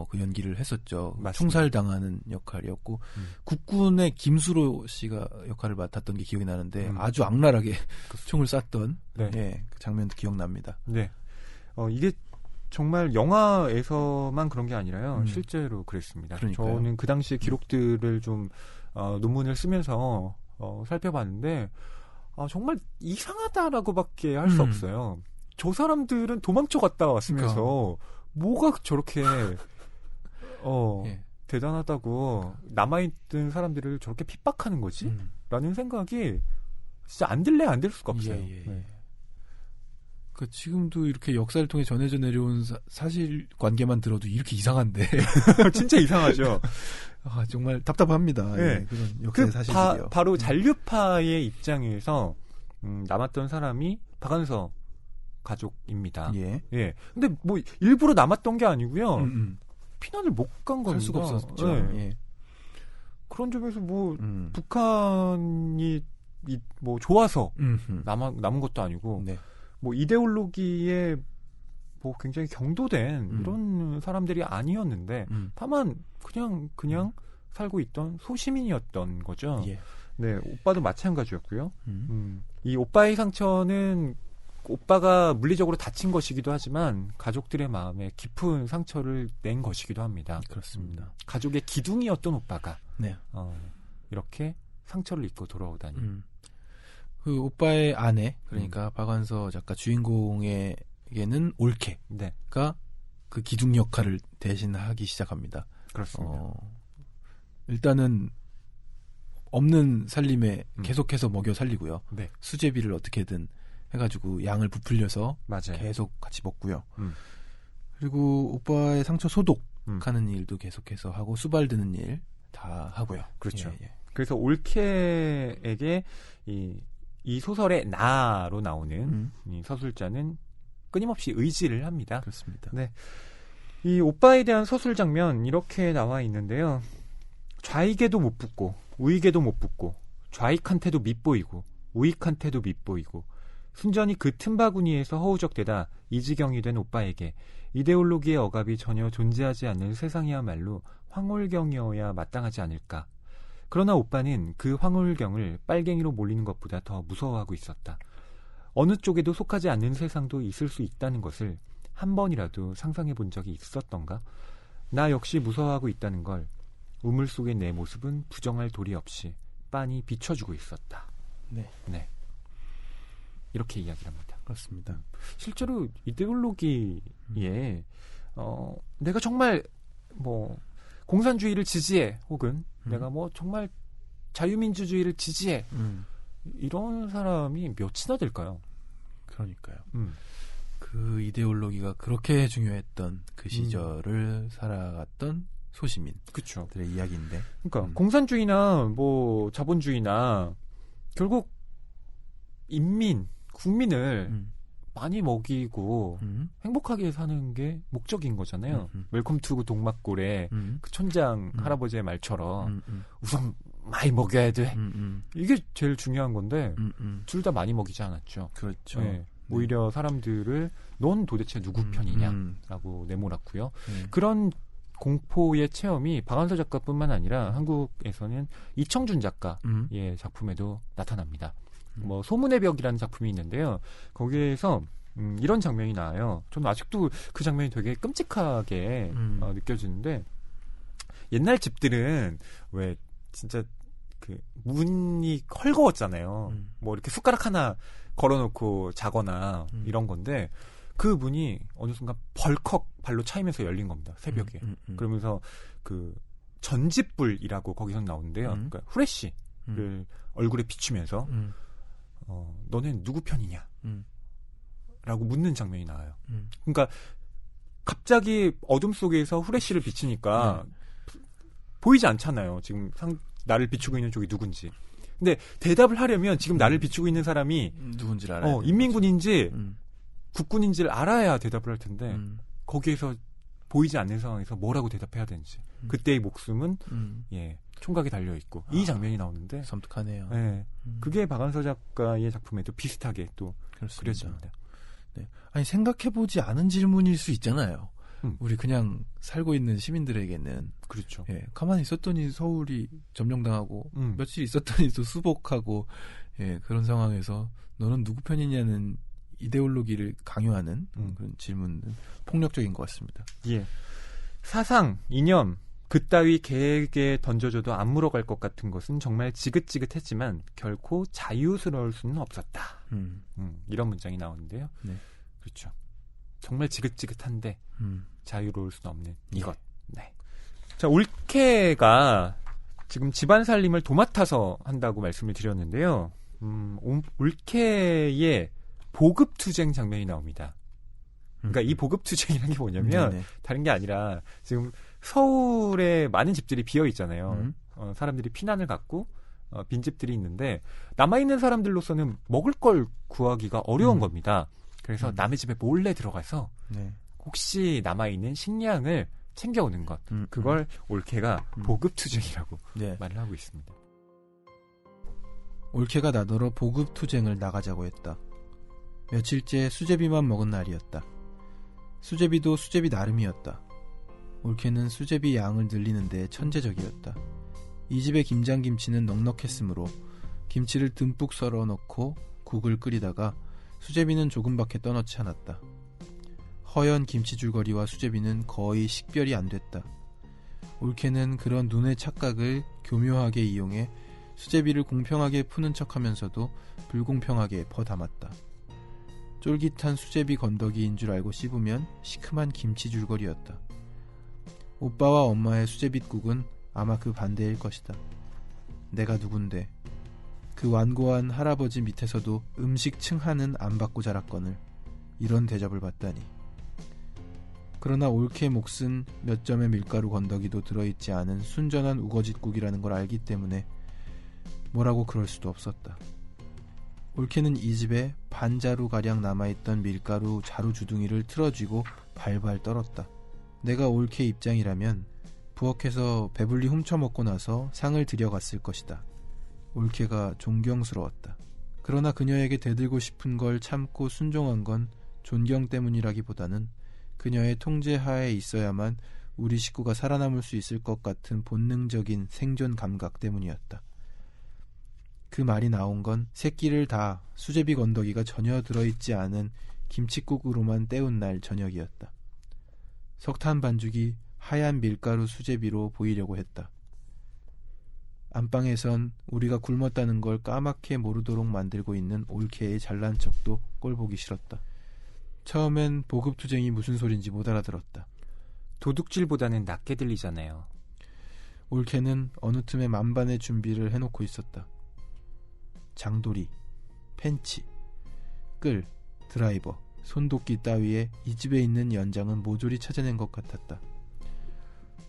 그 연기를 했었죠. 맞습니다. 총살당하는 역할이었고 국군의 김수로 씨가 역할을 맡았던 게 기억이 나는데 아주 악랄하게 총을 쐈던 네. 예, 그 장면도 기억납니다. 네. 이게 정말 영화에서만 그런 게 아니라요. 실제로 그랬습니다. 그러니까요. 저는 그 당시의 기록들을 좀 논문을 쓰면서 살펴봤는데 정말 이상하다라고밖에 할 수 없어요. 저 사람들은 도망쳐 갔다 왔으면서 그러니까. 뭐가 저렇게 예. 대단하다고 남아있던 사람들을 저렇게 핍박하는 거지? 라는 생각이 진짜 안 들 수가 없어요. 예. 네. 그 지금도 이렇게 역사를 통해 전해져 내려온 사실관계만 들어도 이렇게 이상한데 진짜 이상하죠. 정말 답답합니다. 네. 예, 그런 역사의 사실이요. 바로 잔류파의 입장에서 남았던 사람이 박완서 가족입니다. 예. 예. 근데 뭐 일부러 남았던 게 아니고요. 피난을 못 간 겁니다. 갈 수가 없었죠. 예. 예. 그런 점에서 뭐 북한이 뭐 좋아서 남은 것도 아니고. 네. 뭐 이데올로기에 뭐 굉장히 경도된 이런 사람들이 아니었는데 다만 그냥 살고 있던 소시민이었던 거죠. 예. 네, 오빠도 마찬가지였고요. 이 오빠의 상처는 오빠가 물리적으로 다친 것이기도 하지만 가족들의 마음에 깊은 상처를 낸 것이기도 합니다. 그렇습니다. 가족의 기둥이었던 오빠가 네. 이렇게 상처를 입고 돌아오다니. 그 오빠의 아내, 그러니까 박완서 작가 주인공에게는 올케가 네. 그 기둥 역할을 대신하기 시작합니다. 그렇습니다. 일단은 없는 살림에 계속해서 먹여 살리고요. 네. 수제비를 어떻게든 해가지고 양을 부풀려서 맞아요. 계속 같이 먹고요. 그리고 오빠의 상처 소독하는 일도 계속해서 하고 수발드는 일, 다 하고요. 그렇죠. 예, 예. 그래서 올케에게 이 소설의 나로 나오는 이 서술자는 끊임없이 의지를 합니다. 그렇습니다. 네. 이 오빠에 대한 서술 장면 이렇게 나와 있는데요. 좌익에도 못 붙고 우익에도 못 붙고 좌익한테도 밉보이고 우익한테도 밉보이고 순전히 그 틈바구니에서 허우적대다 이지경이 된 오빠에게 이데올로기의 억압이 전혀 존재하지 않는 세상이야말로 황홀경이어야 마땅하지 않을까. 그러나 오빠는 그 황홀경을 빨갱이로 몰리는 것보다 더 무서워하고 있었다. 어느 쪽에도 속하지 않는 세상도 있을 수 있다는 것을 한 번이라도 상상해 본 적이 있었던가? 나 역시 무서워하고 있다는 걸 우물 속의 내 모습은 부정할 도리 없이 빤히 비춰주고 있었다. 네. 네. 이렇게 이야기를 합니다. 그렇습니다. 실제로 이데올로기에 내가 정말 뭐 공산주의를 지지해 혹은 내가 뭐 정말 자유민주주의를 지지해 이런 사람이 몇이나 될까요? 그러니까요. 그 이데올로기가 그렇게 중요했던 그 시절을 살아갔던 소시민들의 이야기인데. 그러니까 공산주의나 뭐 자본주의나 결국 국민을 많이 먹이고 행복하게 사는 게 목적인 거잖아요. 웰컴 투 동막골의 그 천장 할아버지의 말처럼 우선 많이 먹여야 돼. 이게 제일 중요한 건데 둘 다 많이 먹이지 않았죠. 그렇죠. 네. 오히려 사람들을 넌 도대체 누구 편이냐라고 내몰았고요. 그런 공포의 체험이 박완서 작가뿐만 아니라 한국에서는 이청준 작가의 작품에도 나타납니다. 뭐 소문의 벽이라는 작품이 있는데요. 거기에서 이런 장면이 나와요. 저는 아직도 그 장면이 되게 끔찍하게 느껴지는데 옛날 집들은 왜 진짜 그 문이 헐거웠잖아요. 뭐 이렇게 숟가락 하나 걸어놓고 자거나 이런 건데 그 문이 어느 순간 벌컥 발로 차이면서 열린 겁니다. 새벽에. 그러면서 그 전집불이라고 거기서 나오는데요. 그러니까 후레쉬를 얼굴에 비추면서 너넨 누구 편이냐? 라고 묻는 장면이 나와요. 그러니까 갑자기 어둠 속에서 후레쉬를 비치니까 보이지 않잖아요. 지금 나를 비추고 있는 쪽이 누군지. 근데 대답을 하려면 지금 나를 비추고 있는 사람이 누군지를 알아야 인민군인지 국군인지를 알아야 대답을 할 텐데 거기에서 보이지 않는 상황에서 뭐라고 대답해야 되는지 그때의 목숨은 총각에 달려 있고 이 장면이 나오는데 섬뜩하네요. 네, 그게 박완서 작가의 작품에도 비슷하게 또 그렇습니다. 그려집니다. 네. 아니 생각해보지 않은 질문일 수 있잖아요. 우리 그냥 살고 있는 시민들에게는 그렇죠. 예, 가만히 있었더니 서울이 점령당하고 며칠 있었더니 또 수복하고 예, 그런 상황에서 너는 누구 편이냐는 이데올로기를 강요하는 그런 질문은 폭력적인 것 같습니다. 예. 사상, 이념, 그따위 개에게 던져줘도 안 물어갈 것 같은 것은 정말 지긋지긋했지만 결코 자유스러울 수는 없었다. 이런 문장이 나오는데요. 네. 그렇죠. 정말 지긋지긋한데 자유로울 수는 없는 이것. 네. 자, 올케가 지금 집안 살림을 도맡아서 한다고 말씀을 드렸는데요. 올케의 보급투쟁 장면이 나옵니다. 그러니까 이 보급투쟁이라는 게 뭐냐면 다른 게 아니라 지금 서울에 많은 집들이 비어 있잖아요. 사람들이 피난을 갔고 빈집들이 있는데 남아있는 사람들로서는 먹을 걸 구하기가 어려운 겁니다. 그래서 남의 집에 몰래 들어가서 혹시 남아있는 식량을 챙겨오는 것. 그걸 올케가 보급투쟁이라고 말을 하고 있습니다. 올케가 나더러 보급투쟁을 나가자고 했다. 며칠째 수제비만 먹은 날이었다. 수제비도 수제비 나름이었다. 올케는 수제비 양을 늘리는데 천재적이었다. 이 집의 김장김치는 넉넉했으므로 김치를 듬뿍 썰어 넣고 국을 끓이다가 수제비는 조금밖에 떠넣지 않았다. 허연 김치줄거리와 수제비는 거의 식별이 안 됐다. 올케는 그런 눈의 착각을 교묘하게 이용해 수제비를 공평하게 푸는 척하면서도 불공평하게 퍼담았다. 쫄깃한 수제비 건더기인 줄 알고 씹으면 시큼한 김치줄거리였다. 오빠와 엄마의 수제비국은 아마 그 반대일 것이다. 내가 누군데 그 완고한 할아버지 밑에서도 음식 층하는 안 받고 자랐거늘 이런 대접을 받다니. 그러나 올케 몫은 몇 점의 밀가루 건더기도 들어있지 않은 순전한 우거짓국이라는 걸 알기 때문에 뭐라고 그럴 수도 없었다. 올케는 이 집에 반자루가량 남아있던 밀가루 자루 주둥이를 틀어쥐고 발발 떨었다. 내가 올케 입장이라면 부엌에서 배불리 훔쳐먹고 나서 상을 들여갔을 것이다. 올케가 존경스러웠다. 그러나 그녀에게 대들고 싶은 걸 참고 순종한 건 존경 때문이라기보다는 그녀의 통제하에 있어야만 우리 식구가 살아남을 수 있을 것 같은 본능적인 생존 감각 때문이었다. 그 말이 나온 건 새끼를 다 수제비 건더기가 전혀 들어있지 않은 김칫국으로만 때운 날 저녁이었다. 석탄 반죽이 하얀 밀가루 수제비로 보이려고 했다. 안방에선 우리가 굶었다는 걸 까맣게 모르도록 만들고 있는 올케의 잘난 척도 꼴보기 싫었다. 처음엔 보급투쟁이 무슨 소린지 못 알아들었다. 도둑질보다는 낫게 들리잖아요. 올케는 어느 틈에 만반의 준비를 해놓고 있었다. 장도리, 펜치, 끌, 드라이버, 손도끼 따위에 이 집에 있는 연장은 모조리 찾아낸 것 같았다.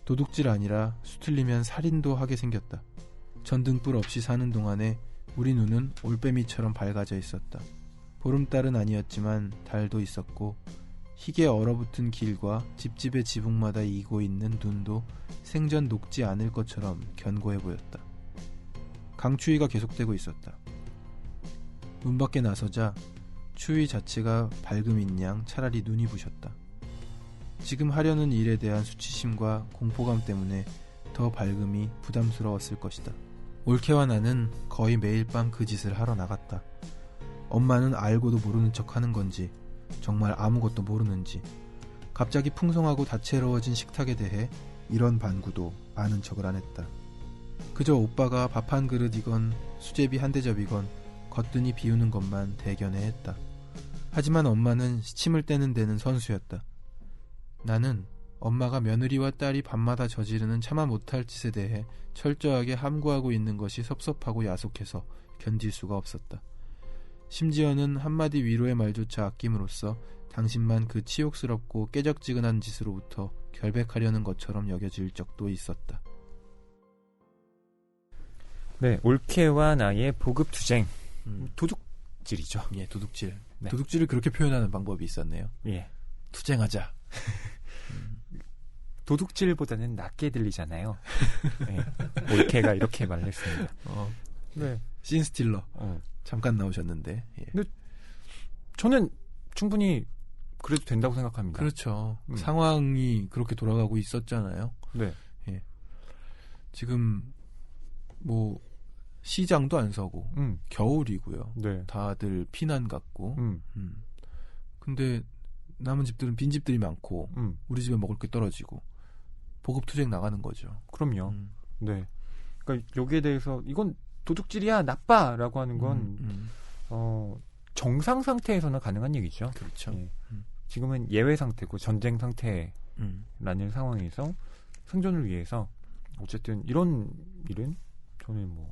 도둑질 아니라 수틀리면 살인도 하게 생겼다. 전등불 없이 사는 동안에 우리 눈은 올빼미처럼 밝아져 있었다. 보름달은 아니었지만 달도 있었고 희게 얼어붙은 길과 집집의 지붕마다 이고 있는 눈도 생전 녹지 않을 것처럼 견고해 보였다. 강추위가 계속되고 있었다. 문 밖에 나서자 추위 자체가 밝음인 양 차라리 눈이 부셨다. 지금 하려는 일에 대한 수치심과 공포감 때문에 더 밝음이 부담스러웠을 것이다. 올케와 나는 거의 매일 밤 그 짓을 하러 나갔다. 엄마는 알고도 모르는 척 하는 건지 정말 아무것도 모르는지 갑자기 풍성하고 다채로워진 식탁에 대해 이런 반구도 아는 척을 안 했다. 그저 오빠가 밥 한 그릇이건 수제비 한 대접이건 거뜬히 비우는 것만 대견해 했다. 하지만 엄마는 시침을 떼는 데는 선수였다. 나는 엄마가 며느리와 딸이 밤마다 저지르는 참아 못할 짓에 대해 철저하게 함구하고 있는 것이 섭섭하고 야속해서 견딜 수가 없었다. 심지어는 한마디 위로의 말조차 아낌으로써 당신만 그 치욕스럽고 깨적지근한 짓으로부터 결백하려는 것처럼 여겨질 적도 있었다. 네, 올케와 나의 보급투쟁. 도둑질이죠. 예, 도둑질. 네. 도둑질을 그렇게 표현하는 방법이 있었네요. 예. 투쟁하자. 도둑질보다는 낫게 들리잖아요. 네. 올케가 이렇게 말했습니다. 네. 씬스틸러. 잠깐 나오셨는데. 예. 근데 저는 충분히 그래도 된다고 생각합니다. 그렇죠. 상황이 그렇게 돌아가고 있었잖아요. 네. 예. 지금 뭐 시장도 안 서고 겨울이고요. 네. 다들 피난 갔고. 근데 남은 집들은 빈집들이 많고 우리 집에 먹을 게 떨어지고 보급투쟁 나가는 거죠. 그럼요. 네. 그러니까 여기에 대해서 이건 도둑질이야 나빠라고 하는 건 정상 상태에서는 가능한 얘기죠. 그렇죠. 예. 지금은 예외 상태고 전쟁 상태라는 상황에서 생존을 위해서 어쨌든 이런 일은 저는 뭐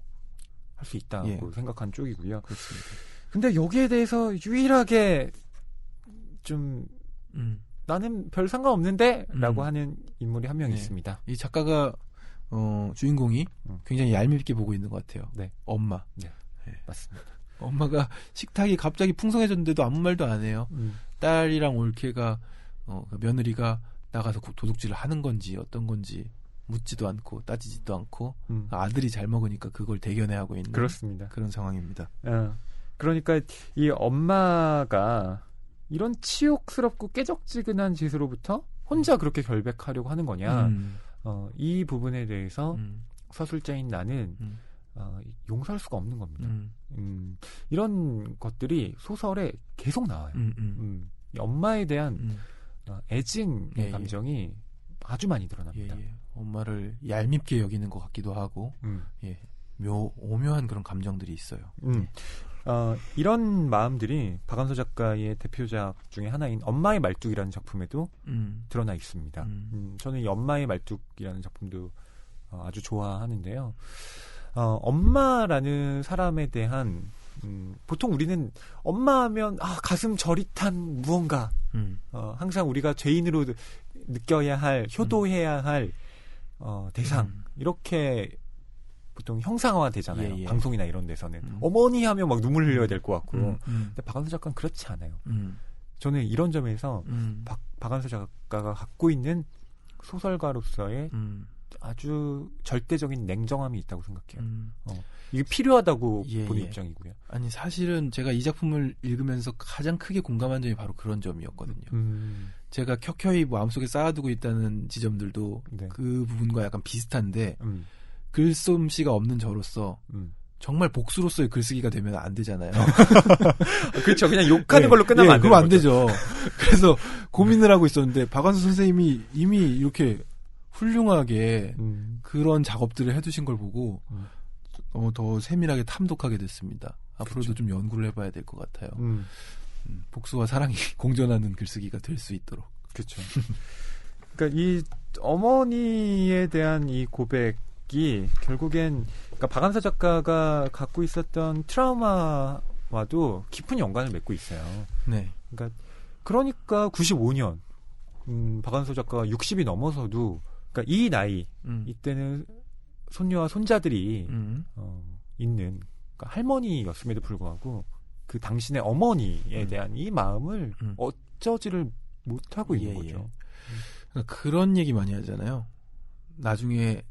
할 수 있다고 생각한 쪽이고요. 그렇습니다. 근데 여기에 대해서 유일하게 좀 나는 별 상관없는데 라고 하는 인물이 한 명 있습니다. 이 작가가 주인공이 굉장히 얄밉게 보고 있는 것 같아요. 네. 엄마. 네. 맞습니다. 엄마가 식탁이 갑자기 풍성해졌는데도 아무 말도 안 해요. 딸이랑 올케가 며느리가 나가서 도둑질을 하는 건지 어떤 건지 묻지도 않고 따지지도 않고 아들이 잘 먹으니까 그걸 대견해하고 있는 그렇습니다. 그런 상황입니다. 그러니까 이 엄마가 이런 치욕스럽고 깨적지근한 짓으로부터 혼자 그렇게 결백하려고 하는 거냐 이 부분에 대해서 서술자인 나는 용서할 수가 없는 겁니다. 이런 것들이 소설에 계속 나와요. 이 엄마에 대한 애증의 감정이 아주 많이 드러납니다. 엄마를 얄밉게 여기는 것 같기도 하고 오묘한 그런 감정들이 있어요. 이런 마음들이 박완서 작가의 대표작 중에 하나인 엄마의 말뚝이라는 작품에도 드러나 있습니다. 저는 이 엄마의 말뚝이라는 작품도 아주 좋아하는데요. 엄마라는 사람에 대한 보통 우리는 엄마 하면 가슴 저릿한 무언가 항상 우리가 죄인으로 느껴야 할 효도해야 할 대상 이렇게 보통 형상화 되잖아요. 예. 방송이나 이런 데서는 어머니 하면 막 눈물 흘려야 될 것 같고 근데 박완서 작가는 그렇지 않아요. 저는 이런 점에서 박완서 작가가 갖고 있는 소설가로서의 아주 절대적인 냉정함이 있다고 생각해요. 이게 필요하다고 보는 입장이고요. 아니 사실은 제가 이 작품을 읽으면서 가장 크게 공감한 점이 바로 그런 점이었거든요. 제가 켜켜이 마음속에 쌓아두고 있다는 지점들도 네. 그 부분과 약간 비슷한데 글솜씨가 없는 저로서 정말 복수로서의 글쓰기가 되면 안 되잖아요. 그렇죠. 그냥 욕하는 걸로 끝나면 안 되는 그럼 안 되죠. 그래서 고민을 하고 있었는데 박완서 선생님이 이미 이렇게 훌륭하게 그런 작업들을 해두신 걸 보고 더 세밀하게 탐독하게 됐습니다. 앞으로도 그쵸. 좀 연구를 해봐야 될 것 같아요. 복수와 사랑이 공존하는 글쓰기가 될 수 있도록. 그렇죠. 그러니까 이 어머니에 대한 이 고백이 결국엔 그러니까 박완서 작가가 갖고 있었던 트라우마와도 깊은 연관을 맺고 있어요. 네. 그러니까 95년 박완서 작가가 60이 넘어서도 그러니까 이 나이 이때는 손녀와 손자들이 있는 그러니까 할머니였음에도 불구하고 그 당신의 어머니에 대한 이 마음을 어쩌지를 못하고 있는 거죠. 그러니까 그런 얘기 많이 하잖아요. 나중에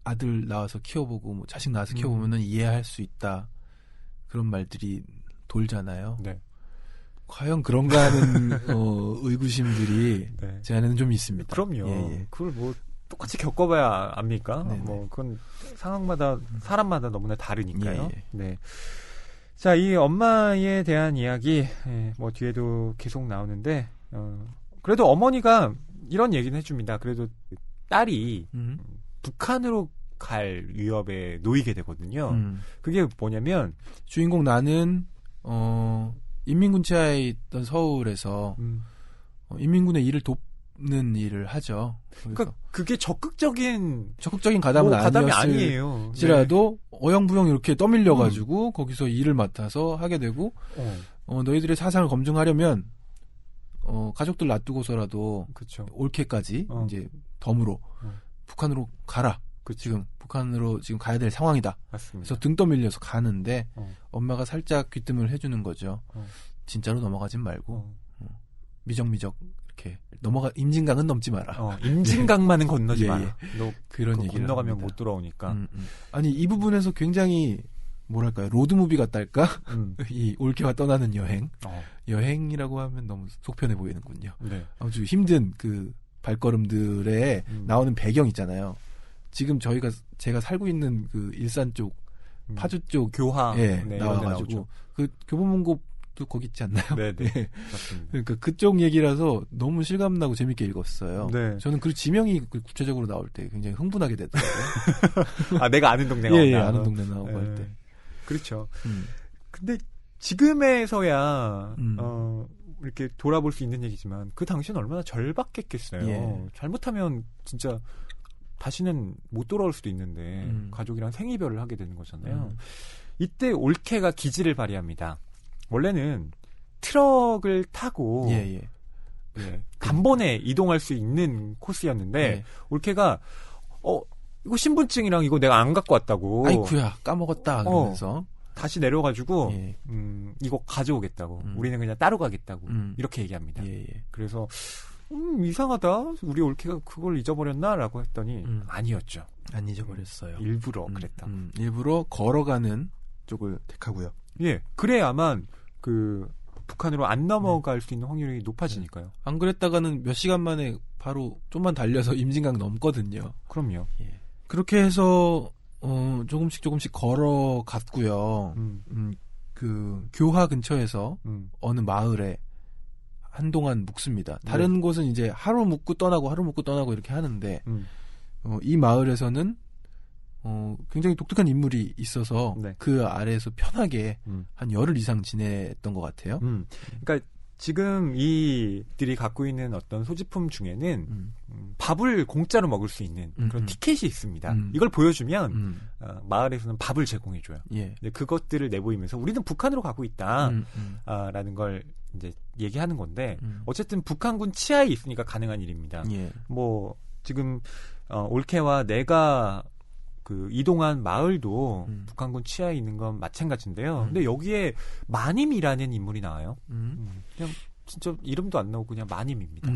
아들 낳아서 키워보고 뭐 자식 낳아서 키워보면은 이해할 수 있다. 그런 말들이 돌잖아요. 네. 과연 그런가 하는 의구심들이 네. 제 안에는 좀 있습니다. 그럼요. 예. 그걸 뭐 똑같이 겪어봐야 압니까? 네네. 뭐 그건 상황마다 사람마다 너무나 다르니까요. 예. 네. 자, 이 엄마에 대한 이야기 뭐 뒤에도 계속 나오는데 그래도 어머니가 이런 얘기는 해줍니다. 그래도 딸이 북한으로 갈 위협에 놓이게 되거든요. 그게 뭐냐면 주인공 나는 인민군 치하에 있던 서울에서 인민군의 일을 돕는 일을 하죠. 그러니까 그게 적극적인 가담은 가담이 아니었을지라도 아니에요. 어영부영 이렇게 떠밀려가지고 거기서 일을 맡아서 하게 되고 너희들의 사상을 검증하려면 가족들 놔두고서라도 그쵸. 올케까지 이제 덤으로 북한으로 가라. 지금 북한으로 지금 가야 될 상황이다. 맞습니다. 그래서 등 떠밀려서 가는데 엄마가 살짝 귀뜸을 해주는 거죠. 진짜로 넘어가진 말고 미적미적 이렇게 임진강은 넘지 마라. 임진강만은 건너지 마라. 너 그런 얘기를 건너가면 합니다. 못 돌아오니까. 아니 이 부분에서 굉장히 뭐랄까요 로드무비 같달까? 이 올케와 떠나는 여행이라고 하면 너무 속편해 보이는군요. 네. 아주 힘든 그 발걸음들에 나오는 배경 있잖아요. 지금 제가 살고 있는 그 일산 쪽 파주 쪽 교화 나와가지고 그 교보문고도 거기 있지 않나요? 네네. 네. 맞습니다. 그러니까 그쪽 얘기라서 너무 실감나고 재밌게 읽었어요. 네. 저는 그 지명이 구체적으로 나올 때 굉장히 흥분하게 되더라고요. 내가 아는 동네가 예, 아는 동네 나오고 할 때. 그렇죠. 근데 지금에서야 이렇게 돌아볼 수 있는 얘기지만 그 당시는 얼마나 절박했겠어요. 예. 잘못하면 진짜 다시는 못 돌아올 수도 있는데 가족이랑 생이별을 하게 되는 거잖아요. 이때 올케가 기지를 발휘합니다. 원래는 트럭을 타고 단번에 이동할 수 있는 코스였는데 올케가 이거 신분증이랑 이거 내가 안 갖고 왔다고. 아이쿠야 까먹었다 그러면서 다시 내려가지고 이거 가져오겠다고. 우리는 그냥 따로 가겠다고. 이렇게 얘기합니다. 그래서 이상하다. 우리 올케가 그걸 잊어버렸나라고 했더니 아니었죠. 안 잊어버렸어요. 일부러 그랬다. 일부러 걸어가는 쪽을 택하고요. 예, 그래야만 그 북한으로 안 넘어갈 수 있는 확률이 높아지니까요. 안 그랬다가는 몇 시간 만에 바로 좀만 달려서 임진강 넘거든요. 그럼요. 예. 그렇게 해서 조금씩 걸어갔고요. 그 교화 근처에서 어느 마을에 한동안 묵습니다. 다른 곳은 이제 하루 묵고 떠나고 이렇게 하는데 이 마을에서는 굉장히 독특한 인물이 있어서 그 아래에서 편하게 한 열흘 이상 지냈던 것 같아요. 그러니까 지금 이들이 갖고 있는 어떤 소지품 중에는 밥을 공짜로 먹을 수 있는 그런 티켓이 있습니다. 이걸 보여주면 마을에서는 밥을 제공해줘요. 예. 근데 그것들을 내보이면서 우리는 북한으로 가고 있다라는 걸 이제 얘기하는 건데 어쨌든 북한군 치하에 있으니까 가능한 일입니다. 예. 뭐 지금 올케와 내가 그 이동한 마을도 북한군 치하에 있는 건 마찬가지인데요. 근데 여기에 마님이라는 인물이 나와요. 그냥 진짜 이름도 안 나오고 그냥 마님입니다.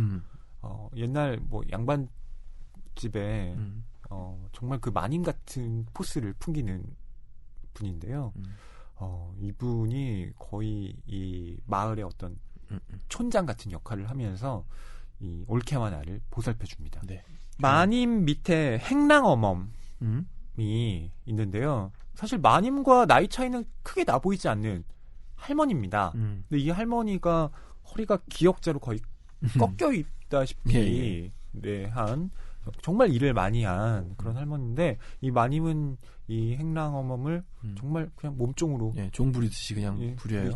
옛날 뭐 양반집에 정말 그 마님 같은 포스를 풍기는 분인데요. 이분이 거의 이 마을의 어떤 촌장 같은 역할을 하면서 이 올케와 나를 보살펴 줍니다. 네. 마님 밑에 행랑어멈 이 있는데요. 사실 마님과 나이 차이는 크게 나 보이지 않는 할머니입니다. 근데 이 할머니가 허리가 기역자로 거의 꺾여 있다시피 한 정말 일을 많이 한 그런 할머니인데 이 마님은 이 행랑어멈을 정말 그냥 몸종으로 종 부리듯이 그냥 부려요.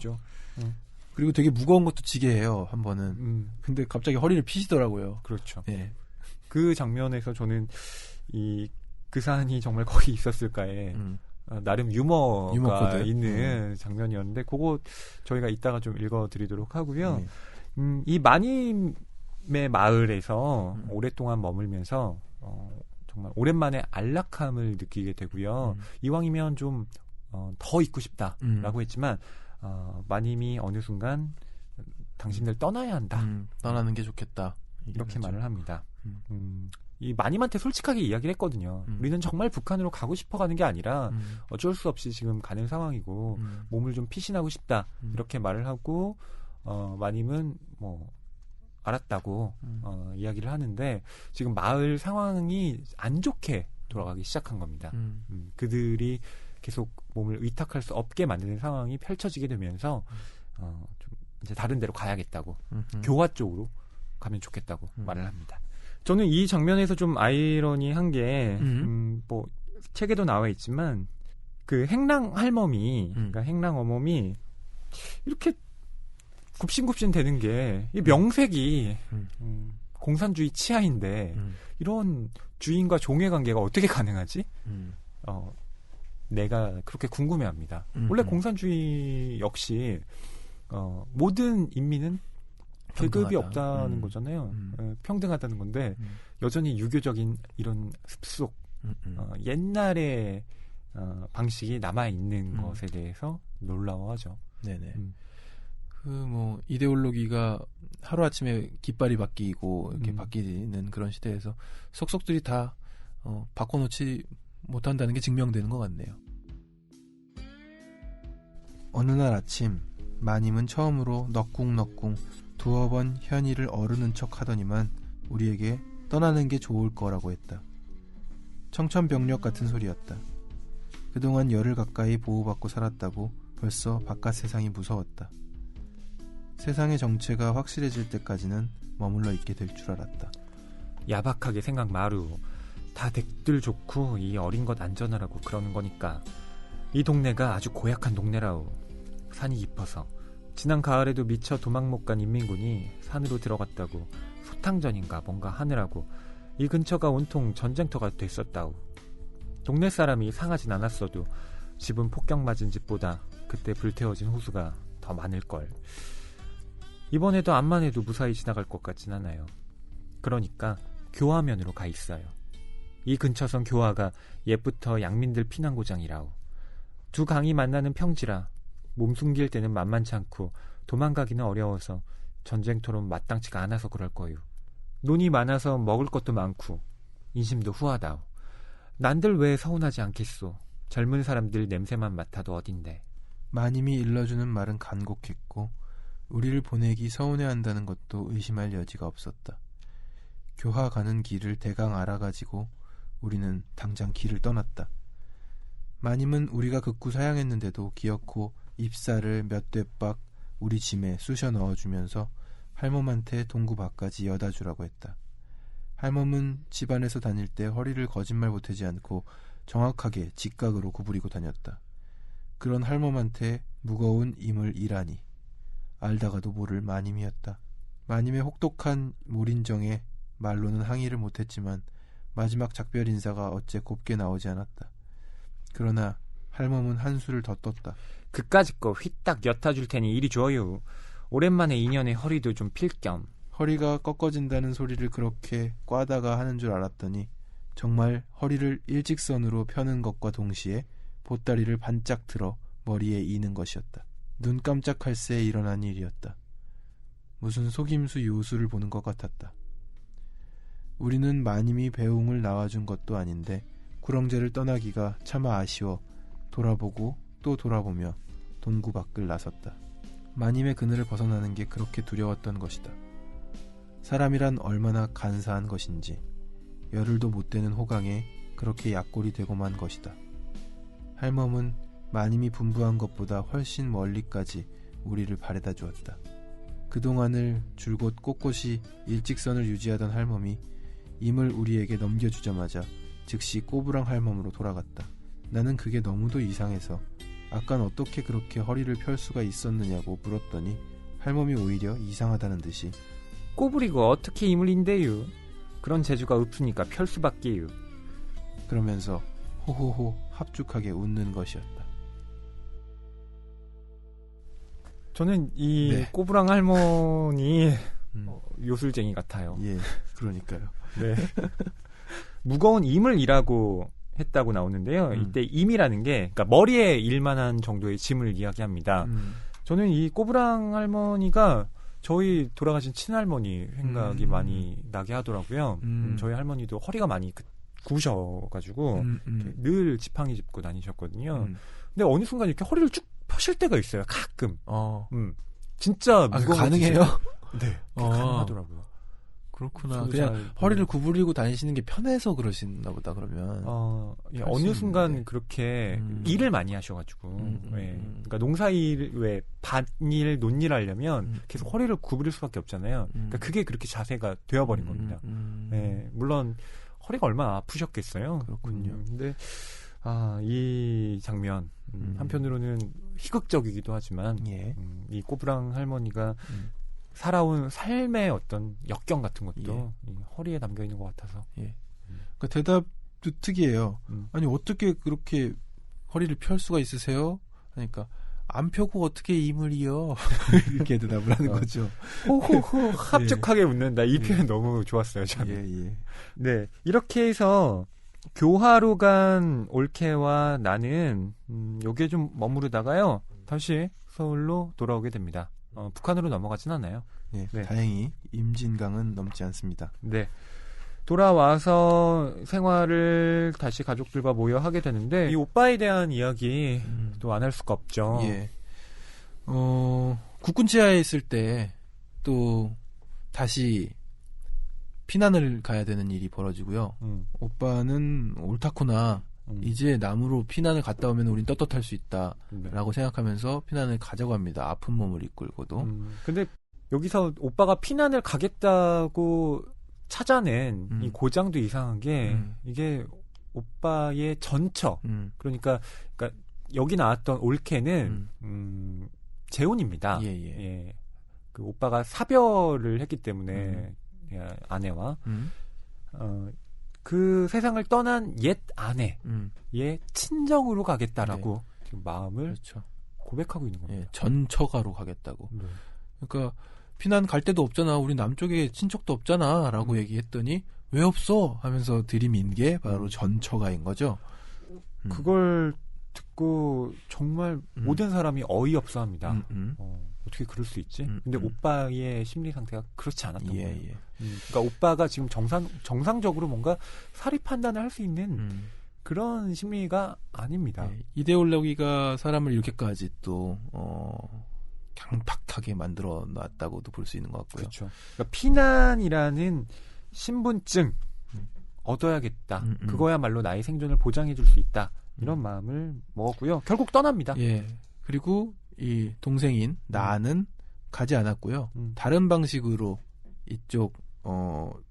그리고 되게 무거운 것도 지게 해요. 한 번은. 근데 갑자기 허리를 피시더라고요. 그렇죠. 예. 그 장면에서 저는 그 사안이 정말 거기 있었을까에 나름 유머가 있는 장면이었는데 그거 저희가 이따가 좀 읽어드리도록 하고요. 이 마님의 마을에서 오랫동안 머물면서 정말 오랜만에 안락함을 느끼게 되고요. 이왕이면 좀 더 있고 싶다라고 했지만 마님이 어느 순간 당신들 떠나야 한다. 떠나는 게 좋겠다. 이렇게 말을 합니다. 이 마님한테 솔직하게 이야기를 했거든요. 우리는 정말 북한으로 가고 싶어 가는 게 아니라 어쩔 수 없이 지금 가는 상황이고 몸을 좀 피신하고 싶다. 이렇게 말을 하고 마님은 뭐 알았다고 이야기를 하는데 지금 마을 상황이 안 좋게 돌아가기 시작한 겁니다. 그들이 계속 몸을 의탁할 수 없게 만드는 상황이 펼쳐지게 되면서 좀 이제 다른 데로 가야겠다고 교화 쪽으로 가면 좋겠다고 말을 합니다. 저는 이 장면에서 좀 아이러니한 게 뭐 책에도 나와 있지만 그 행랑 할멈이 그러니까 행랑 어멈이 이렇게 굽신굽신 되는 게 이 명색이 공산주의 치하인데 이런 주인과 종의 관계가 어떻게 가능하지? 내가 그렇게 궁금해합니다. 원래 공산주의 역시 모든 인민은 계급이 없다는 거잖아요. 평등하다는 건데 여전히 유교적인 이런 습속 옛날의 방식이 남아있는 것에 대해서 놀라워하죠. 네네. 그 뭐 이데올로기가 하루아침에 깃발이 바뀌고 이렇게 바뀌는 그런 시대에서 속속들이 다 바꿔놓지 못한다는 게 증명되는 것 같네요. 어느 날 아침 마님은 처음으로 넋궁 두어 번 현이를 어르는 척 하더니만 우리에게 떠나는 게 좋을 거라고 했다. 청천벽력 같은 소리였다. 그동안 열흘 가까이 보호받고 살았다고 벌써 바깥 세상이 무서웠다. 세상의 정체가 확실해질 때까지는 머물러 있게 될 줄 알았다. 야박하게 생각 마루. 다 댁들 좋고 이 어린 것 안전하라고 그러는 거니까. 이 동네가 아주 고약한 동네라우. 산이 깊어서. 지난 가을에도 미처 도망 못 간 인민군이 산으로 들어갔다고 소탕전인가 뭔가 하느라고 이 근처가 온통 전쟁터가 됐었다우. 동네 사람이 상하진 않았어도 집은 폭격 맞은 집보다 그때 불태워진 호수가 더 많을걸. 이번에도 암만 해도 무사히 지나갈 것 같진 않아요. 그러니까 교화면으로 가 있어요. 이 근처선 교화가 옛부터 양민들 피난고장이라우. 두 강이 만나는 평지라 몸 숨길 때는 만만치 않고 도망가기는 어려워서 전쟁터로 마땅치가 않아서 그럴 거유. 논이 많아서 먹을 것도 많고 인심도 후하다우. 난들 왜 서운하지 않겠소. 젊은 사람들 냄새만 맡아도 어딘데. 마님이 일러주는 말은 간곡했고 우리를 보내기 서운해한다는 것도 의심할 여지가 없었다. 교화 가는 길을 대강 알아가지고 우리는 당장 길을 떠났다. 마님은 우리가 극구 사양했는데도 기어코 잎사를 몇 대박 우리 짐에 쑤셔 넣어주면서 할멈한테 동구 밥까지 여다 주라고 했다. 할멈은 집안에서 다닐 때 허리를 거짓말 보태지 않고 정확하게 직각으로 구부리고 다녔다. 그런 할멈한테 무거운 임을 일하니 알다가도 모를 마님이었다. 마님의 혹독한 몰인정에 말로는 항의를 못했지만 마지막 작별 인사가 어째 곱게 나오지 않았다. 그러나 할멈은 한수를 더 떴다. 그까짓 거 휘딱 엿아줄 테니 이리 줘요. 오랜만에 인연의 허리도 좀 필 겸. 허리가 꺾어진다는 소리를 그렇게 꽈다가 하는 줄 알았더니 정말 허리를 일직선으로 펴는 것과 동시에 보따리를 반짝 들어 머리에 이는 것이었다. 눈 깜짝할 새에 일어난 일이었다. 무슨 속임수 요술을 보는 것 같았다. 우리는 마님이 배웅을 나와준 것도 아닌데 구렁제를 떠나기가 차마 아쉬워 돌아보고 또 돌아보며 동구 밖을 나섰다. 마님의 그늘을 벗어나는 게 그렇게 두려웠던 것이다. 사람이란 얼마나 간사한 것인지 열흘도 못 되는 호강에 그렇게 약골이 되고만 것이다. 할멈은 마님이 분부한 것보다 훨씬 멀리까지 우리를 바래다 주었다. 그동안을 줄곧 꼿꼿이 일직선을 유지하던 할멈이 임을 우리에게 넘겨주자마자 즉시 꼬부랑 할멈으로 돌아갔다. 나는 그게 너무도 이상해서 아깐 어떻게 그렇게 허리를 펼 수가 있었느냐고 물었더니 할멈이 오히려 이상하다는 듯이 꼬부리고 어떻게 임을 인대요. 그런 재주가 없으니까 펼 수밖에요. 그러면서 호호호 합죽하게 웃는 것이었다. 저는 이 네. 꼬부랑 할머니 요술쟁이 같아요. 예, 그러니까요. 네. 무거운 임을 일하고 했다고 나오는데요. 이때 임이라는 게 그러니까 머리에 일만한 정도의 짐을 이야기합니다. 저는 이 꼬부랑 할머니가 저희 돌아가신 친할머니 생각이 많이 나게 하더라고요. 저희 할머니도 허리가 많이 구우셔가지고 늘 지팡이 짚고 다니셨거든요. 근데 어느 순간 이렇게 허리를 쭉 펴실 때가 있어요. 가끔. 진짜 무거운 가능해요? 네, 가능하더라고요. 그렇구나. 그냥 허리를 구부리고 다니시는 게 편해서 그러시나 보다 그러면. 예, 어느 순간 그렇게 일을 많이 하셔가지고, 예. 그러니까 농사일 왜 밭일, 논일 하려면 계속 허리를 구부릴 수밖에 없잖아요. 그러니까 그게 그렇게 자세가 되어버린 겁니다. 예, 물론 허리가 얼마나 아프셨겠어요. 그렇군요. 근데 이 장면 한편으로는 희극적이기도 하지만 예. 이 꼬부랑 할머니가 살아온 삶의 어떤 역경 같은 것도 이 허리에 담겨 있는 것 같아서. 예. 그러니까 대답도 특이해요. 아니 어떻게 그렇게 허리를 펼 수가 있으세요? 그러니까 안 펴고 어떻게 임을 이어? 이렇게 대답을 하는 거죠. 호호호 합죽하게 웃는다. 이 표현 너무 좋았어요. 저는. 예. 네, 이렇게 해서 교화로 간 올케와 나는 요게 좀 머무르다가요 다시 서울로 돌아오게 됩니다. 북한으로 넘어가진 않아요. 네, 네. 다행히 임진강은 넘지 않습니다. 네, 돌아와서 생활을 다시 가족들과 모여 하게 되는데 이 오빠에 대한 이야기 또 안 할 수가 없죠. 예. 국군 치하에 있을 때 또 다시 피난을 가야 되는 일이 벌어지고요. 오빠는 옳다구나. 이제 남으로 피난을 갔다 오면 우린 떳떳할 수 있다라고 생각하면서 피난을 가자고 합니다. 아픈 몸을 이끌고도. 근데 여기서 오빠가 피난을 가겠다고 찾아낸 이 고장도 이상한 게 이게 오빠의 전처. 그러니까 여기 나왔던 올케는 재혼입니다. 예. 그 오빠가 사별을 했기 때문에 아내와 그 세상을 떠난 옛 아내의 친정으로 가겠다라고 지금 마음을 그렇죠. 고백하고 있는 겁니다. 예, 전처가로 가겠다고. 그러니까 피난 갈 데도 없잖아. 우리 남쪽에 친척도 없잖아. 라고 얘기했더니 왜 없어? 하면서 들이민 게 바로 전처가인 거죠. 그걸 듣고 정말 모든 사람이 어이없어 합니다. 어떻게 그럴 수 있지? 근데 오빠의 심리 상태가 그렇지 않았던 거예요. 그러니까 오빠가 지금 정상적으로 뭔가 사리 판단을 할 수 있는 그런 심리가 아닙니다. 네, 이데올로기가 사람을 이렇게까지 또 강팍하게 만들어 놨다고도 볼 수 있는 것 같고요. 그렇죠. 그러니까 피난이라는 신분증 얻어야겠다. 그거야말로 나의 생존을 보장해 줄 수 있다. 이런 마음을 먹었고요. 결국 떠납니다. 예. 그리고 이 동생인 나는 가지 않았고요. 다른 방식으로 이쪽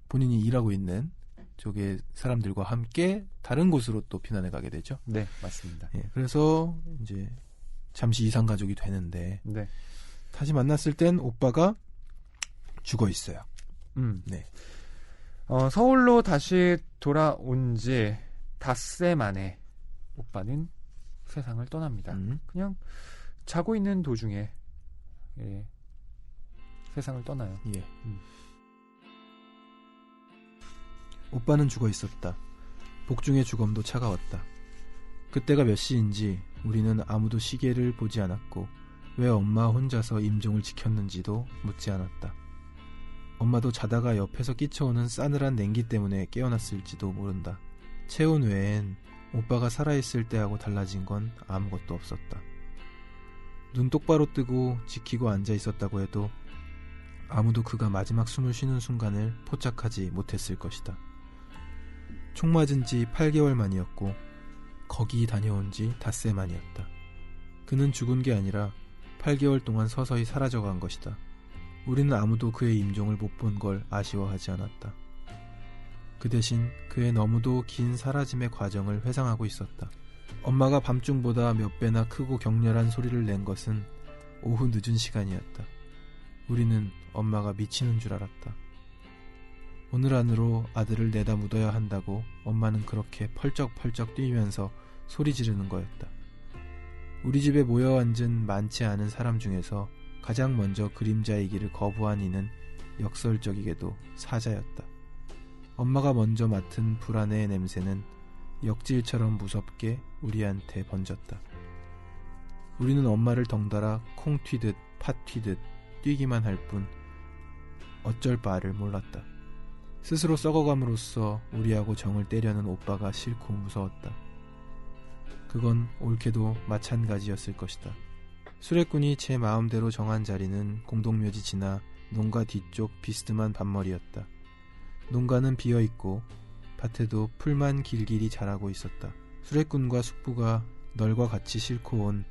본인이 일하고 있는 쪽의 사람들과 함께 다른 곳으로 또 피난을 가게 되죠. 네, 맞습니다. 예. 그래서 이제 잠시 이상 가족이 되는데 네. 다시 만났을 땐 오빠가 죽어 있어요. 네. 서울로 다시 돌아온 지 닷새 만에 오빠는 세상을 떠납니다. 그냥 자고 있는 도중에 세상을 떠나요. 예. 오빠는 죽어 있었다. 복중의 죽음도 차가웠다. 그때가 몇 시인지 우리는 아무도 시계를 보지 않았고 왜 엄마 혼자서 임종을 지켰는지도 묻지 않았다. 엄마도 자다가 옆에서 끼쳐오는 싸늘한 냉기 때문에 깨어났을지도 모른다. 체온 외엔 오빠가 살아있을 때하고 달라진 건 아무것도 없었다. 눈 똑바로 뜨고 지키고 앉아 있었다고 해도 아무도 그가 마지막 숨을 쉬는 순간을 포착하지 못했을 것이다. 총 맞은 지 8개월 만이었고 거기 다녀온 지 닷새 만이었다. 그는 죽은 게 아니라 8개월 동안 서서히 사라져간 것이다. 우리는 아무도 그의 임종을 못 본 걸 아쉬워하지 않았다. 그 대신 그의 너무도 긴 사라짐의 과정을 회상하고 있었다. 엄마가 밤중보다 몇 배나 크고 격렬한 소리를 낸 것은 오후 늦은 시간이었다. 우리는 엄마가 미치는 줄 알았다. 오늘 안으로 아들을 내다 묻어야 한다고 엄마는 그렇게 펄쩍펄쩍 뛰면서 소리 지르는 거였다. 우리 집에 모여 앉은 많지 않은 사람 중에서 가장 먼저 그림자이기를 거부한 이는 역설적이게도 사자였다. 엄마가 먼저 맡은 불안의 냄새는 역질처럼 무섭게 우리한테 번졌다. 우리는 엄마를 덩달아 콩 튀듯 팥 튀듯 뛰기만 할 뿐 어쩔 바를 몰랐다. 스스로 썩어감으로써 우리하고 정을 때려는 오빠가 싫고 무서웠다. 그건 옳게도 마찬가지였을 것이다. 수레꾼이 제 마음대로 정한 자리는 공동묘지 지나 농가 뒤쪽 비스듬한 밭머리였다. 농가는 비어있고 밭에도 풀만 길길이 자라고 있었다. 수레꾼과 숙부가 널과 같이 싣고 온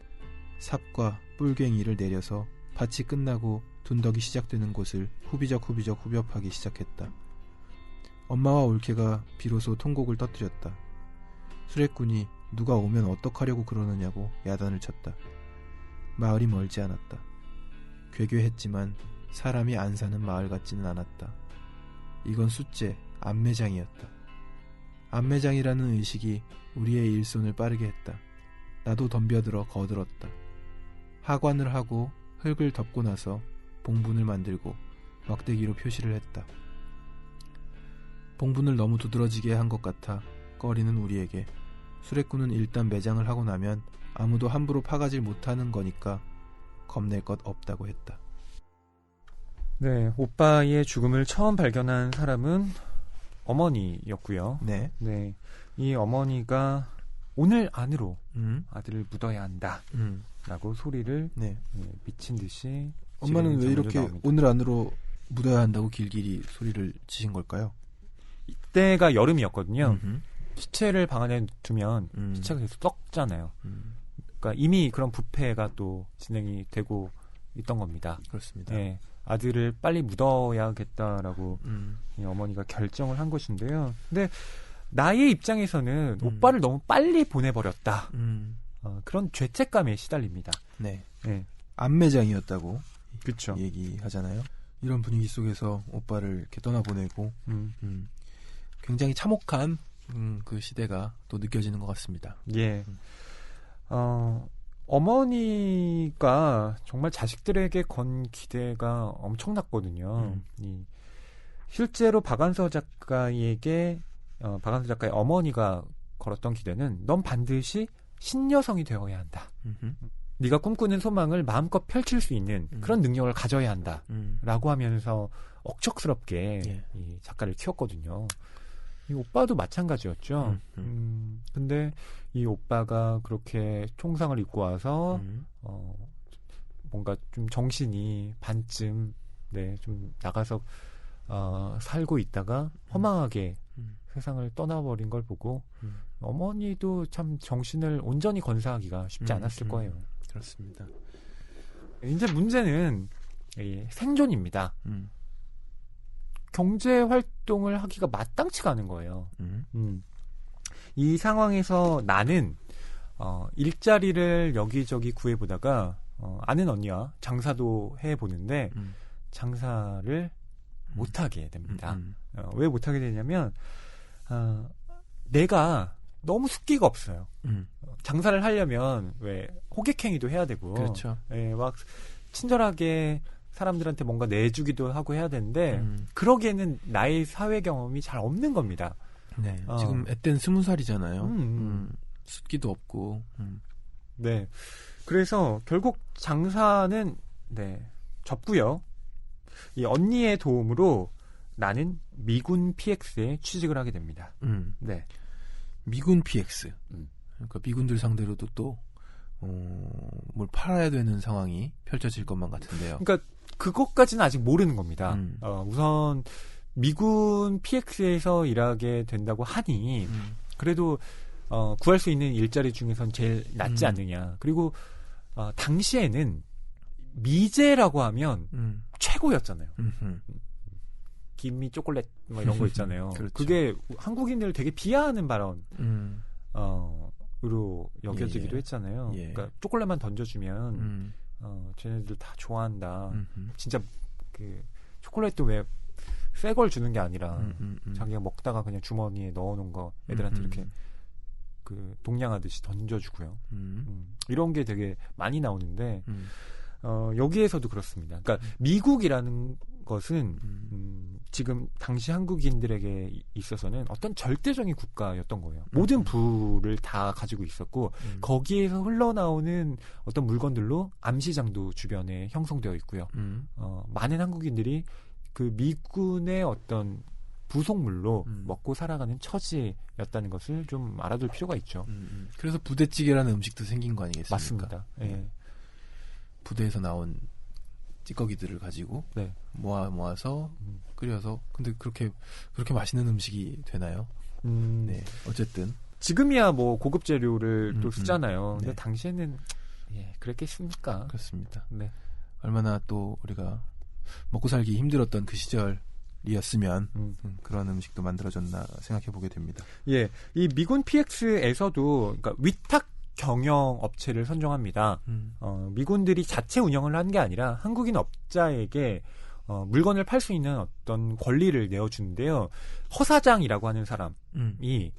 삽과 뿔괭이를 내려서 밭이 끝나고 둔덕이 시작되는 곳을 후비적 후벼파기 시작했다. 엄마와 올케가 비로소 통곡을 터뜨렸다. 수레꾼이 누가 오면 어떡하려고 그러느냐고 야단을 쳤다. 마을이 멀지 않았다. 괴괴했지만 사람이 안 사는 마을 같지는 않았다. 이건 숫제, 안매장이었다. 안매장이라는 의식이 우리의 일손을 빠르게 했다. 나도 덤벼들어 거들었다. 하관을 하고 흙을 덮고 나서 봉분을 만들고 막대기로 표시를 했다. 봉분을 너무 두드러지게 한 것 같아 꺼리는 우리에게 수레꾼은 일단 매장을 하고 나면 아무도 함부로 파가질 못하는 거니까 겁낼 것 없다고 했다. 네, 오빠의 죽음을 처음 발견한 사람은 어머니였고요. 네. 네, 이 어머니가 오늘 안으로 아들을 묻어야 한다 라고 소리를 미친 듯이 엄마는 왜 이렇게 나옵니다. 오늘 안으로 묻어야 한다고 길길이 소리를 지신 걸까요? 이때가 여름이었거든요. 시체를 방 안에 두면 시체가 계속 썩잖아요. 그러니까 이미 그런 부패가 또 진행이 되고 있던 겁니다. 그렇습니다. 네, 아들을 빨리 묻어야겠다라고 이 어머니가 결정을 한 것인데요. 근데 나의 입장에서는 오빠를 너무 빨리 보내버렸다. 그런 죄책감에 시달립니다. 네. 네. 안매장이었다고 그쵸. 얘기하잖아요. 이런 분위기 속에서 오빠를 이렇게 떠나보내고 굉장히 참혹한 그 시대가 또 느껴지는 것 같습니다. 예. 어머니가 정말 자식들에게 건 기대가 엄청났거든요. 실제로 박완서 작가의 어머니가 걸었던 기대는 넌 반드시 신여성이 되어야 한다. 네가 꿈꾸는 소망을 마음껏 펼칠 수 있는 그런 능력을 가져야 한다. 라고 하면서 억척스럽게 이 작가를 키웠거든요. 이 오빠도 마찬가지였죠. 근데 이 오빠가 그렇게 총상을 입고 와서 뭔가 좀 정신이 반쯤 좀 나가서 살고 있다가 허망하게 세상을 떠나버린 걸 보고 어머니도 참 정신을 온전히 건사하기가 쉽지 않았을 거예요. 그렇습니다. 이제 문제는 이 생존입니다. 경제 활동을 하기가 마땅치가 않은 거예요. 이 상황에서 나는 일자리를 여기저기 구해보다가 아는 언니와 장사도 해보는데 장사를 못하게 됩니다. 왜 못하게 되냐면 내가 너무 숫기가 없어요. 장사를 하려면 왜 호객행위도 해야 되고 그렇죠. 예, 막 친절하게 사람들한테 뭔가 내주기도 하고 해야 되는데 그러기에는 나의 사회 경험이 잘 없는 겁니다. 네, 지금 앳된 20살이잖아요. 숫기도 없고. 네, 그래서 결국 장사는 접고요. 이 언니의 도움으로 나는 미군 PX에 취직을 하게 됩니다. 네, 미군 PX. 그러니까 미군들 상대로도 또 뭘 팔아야 되는 상황이 펼쳐질 것만 같은데요. 그러니까 그것까지는 아직 모르는 겁니다. 우선 미군 PX에서 일하게 된다고 하니 그래도 구할 수 있는 일자리 중에선 제일 낫지 않느냐. 그리고 당시에는 미제라고 하면 최고였잖아요. 김미 초콜릿 뭐 이런 거 있잖아요. 그렇죠. 그게 한국인들을 되게 비하하는 발언으로 여겨지기도 했잖아요. 예. 그러니까 초콜릿만 던져주면 쟤네들 다 좋아한다. 진짜 그 초콜릿도 왜 새 걸 주는 게 아니라 자기가 먹다가 그냥 주머니에 넣어놓은 거 애들한테 이렇게 그 동냥하듯이 던져주고요. 이런 게 되게 많이 나오는데 여기에서도 그렇습니다. 그러니까 미국이라는 것은 지금 당시 한국인들에게 있어서는 어떤 절대적인 국가였던 거예요. 모든 부를 다 가지고 있었고 거기에서 흘러나오는 어떤 물건들로 암시장도 주변에 형성되어 있고요. 많은 한국인들이 그 미군의 어떤 부속물로 먹고 살아가는 처지였다는 것을 좀 알아둘 필요가 있죠. 그래서 부대찌개라는 음식도 생긴 거 아니겠습니까? 맞습니다. 예. 부대에서 나온 찌꺼기들을 가지고 네. 모아서 끓여서 근데 그렇게 맛있는 음식이 되나요? 네, 어쨌든 지금이야 뭐 고급 재료를 또 쓰잖아요. 근데 네. 당시에는 그랬겠습니까? 그렇습니다. 네. 얼마나 또 우리가 먹고 살기 힘들었던 그 시절이었으면 그런 음식도 만들어졌나 생각해 보게 됩니다. 예, 이 미군 PX에서도 그러니까 위탁 경영 업체를 선정합니다. 미군들이 자체 운영을 한 게 아니라 한국인 업자에게 물건을 팔 수 있는 어떤 권리를 내어주는데요. 허사장이라고 하는 사람이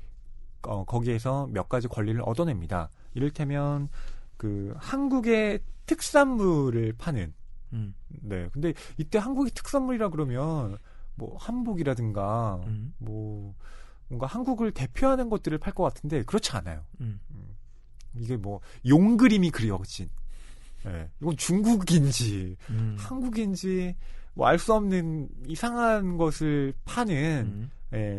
거기에서 몇 가지 권리를 얻어냅니다. 이를테면 그 한국의 특산물을 파는. 네. 근데 이때 한국의 특산물이라 그러면 뭐 한복이라든가 뭐 뭔가 한국을 대표하는 것들을 팔 것 같은데 그렇지 않아요. 이게 뭐 용그림이 그려진. 네. 이건 중국인지 한국인지 뭐 알 수 없는 이상한 것을 파는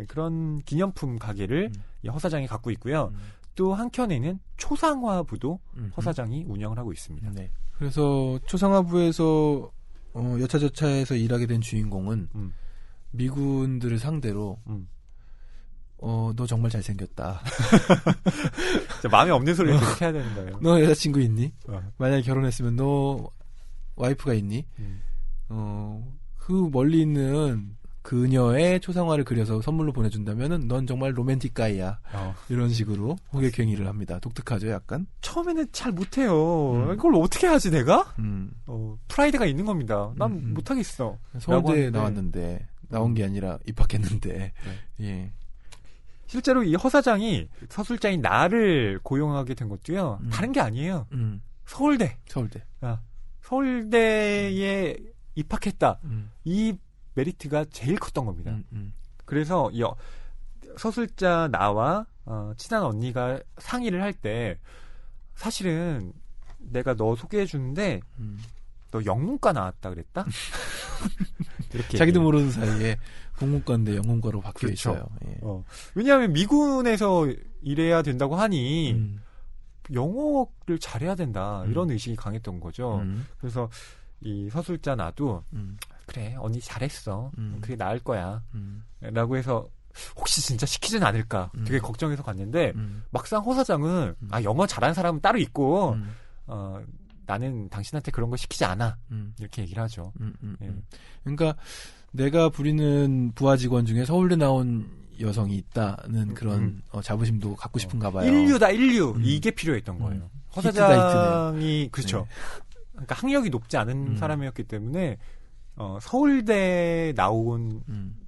그런 기념품 가게를 이 허사장이 갖고 있고요. 또 한켠에는 초상화부도 허사장이 운영을 하고 있습니다. 네. 그래서 초상화부에서 여차저차해서 일하게 된 주인공은 미군들을 상대로 너 정말 잘생겼다. 마음에 없는 소리를 계속 해야 되는 거예요. 너 여자친구 있니? 만약에 결혼했으면 너 와이프가 있니? 그 멀리 있는 그녀의 초상화를 그려서 선물로 보내준다면은 넌 정말 로맨틱 가이야. 이런 식으로 호객행위를 합니다. 독특하죠, 약간? 처음에는 잘 못해요. 이걸 어떻게 하지, 내가? 프라이드가 있는 겁니다. 난 못하겠어. 서울대에 나왔는데, 나온 게 아니라 입학했는데, 예. 실제로 이 허사장이 서술자인 나를 고용하게 된 것도요, 다른 게 아니에요. 서울대. 서울대에 입학했다. 이 메리트가 제일 컸던 겁니다. 그래서 이 서술자 나와 친한 언니가 상의를 할 때 사실은 내가 너 소개해 주는데 너 영문과 나왔다 그랬다? 이렇게 자기도 모르는 사이에 공문과인데 영문과로 바뀌어 그렇죠. 있어요. 예. 왜냐하면 미군에서 일해야 된다고 하니 영어를 잘해야 된다 이런 의식이 강했던 거죠. 그래서 이 서술자 나도 그래 언니 잘했어 그게 나을 거야 라고 해서 혹시 진짜 시키진 않을까 되게 걱정해서 갔는데 막상 허사장은 영어 잘하는 사람은 따로 있고 나는 당신한테 그런 거 시키지 않아 이렇게 얘기를 하죠. 예. 그러니까 내가 부리는 부하 직원 중에 서울대 나온 여성이 있다는 그런 자부심도 갖고 싶은가 봐요. 인류 이게 필요했던 거예요. 허사장이 그렇죠. 그러니까 학력이 높지 않은 사람이었기 때문에 서울대 나온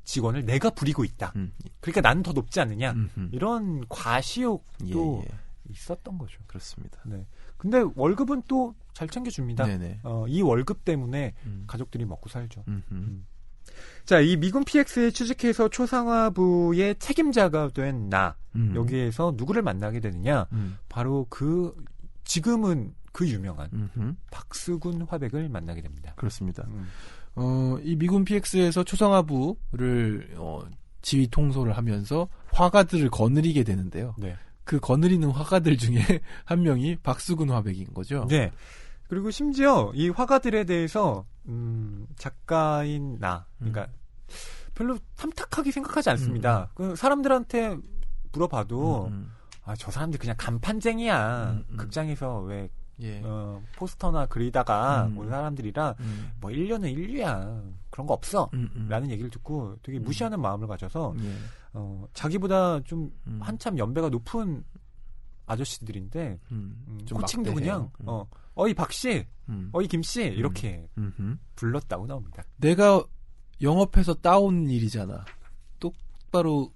직원을 내가 부리고 있다. 그러니까 나는 더 높지 않느냐. 이런 과시욕도 있었던 거죠. 그렇습니다. 네. 근데 월급은 또 잘 챙겨줍니다. 이 월급 때문에 가족들이 먹고 살죠. 자, 이 미군 PX에 취직해서 초상화부의 책임자가 된 나. 여기에서 누구를 만나게 되느냐. 바로 지금은 그 유명한 박수근 화백을 만나게 됩니다. 그렇습니다. 이 미군 PX에서 초상화부를 지휘 통솔을 하면서 화가들을 거느리게 되는데요. 네. 그 거느리는 화가들 중에 한 명이 박수근 화백인 거죠. 네. 그리고 심지어 이 화가들에 대해서 작가인 나, 그러니까 별로 탐탁하게 생각하지 않습니다. 그 사람들한테 물어봐도 저 사람들 그냥 간판쟁이야. 극장에서 왜 포스터나 그리다가 온 사람들이라 뭐 1년은 인류야. 그런 거 없어. 라는 얘기를 듣고 되게 무시하는 마음을 가져서 자기보다 좀 한참 연배가 높은 아저씨들인데 호칭도 그냥 어이 박씨, 어이 김씨 이렇게 불렀다고 나옵니다. 내가 영업해서 따온 일이잖아. 똑바로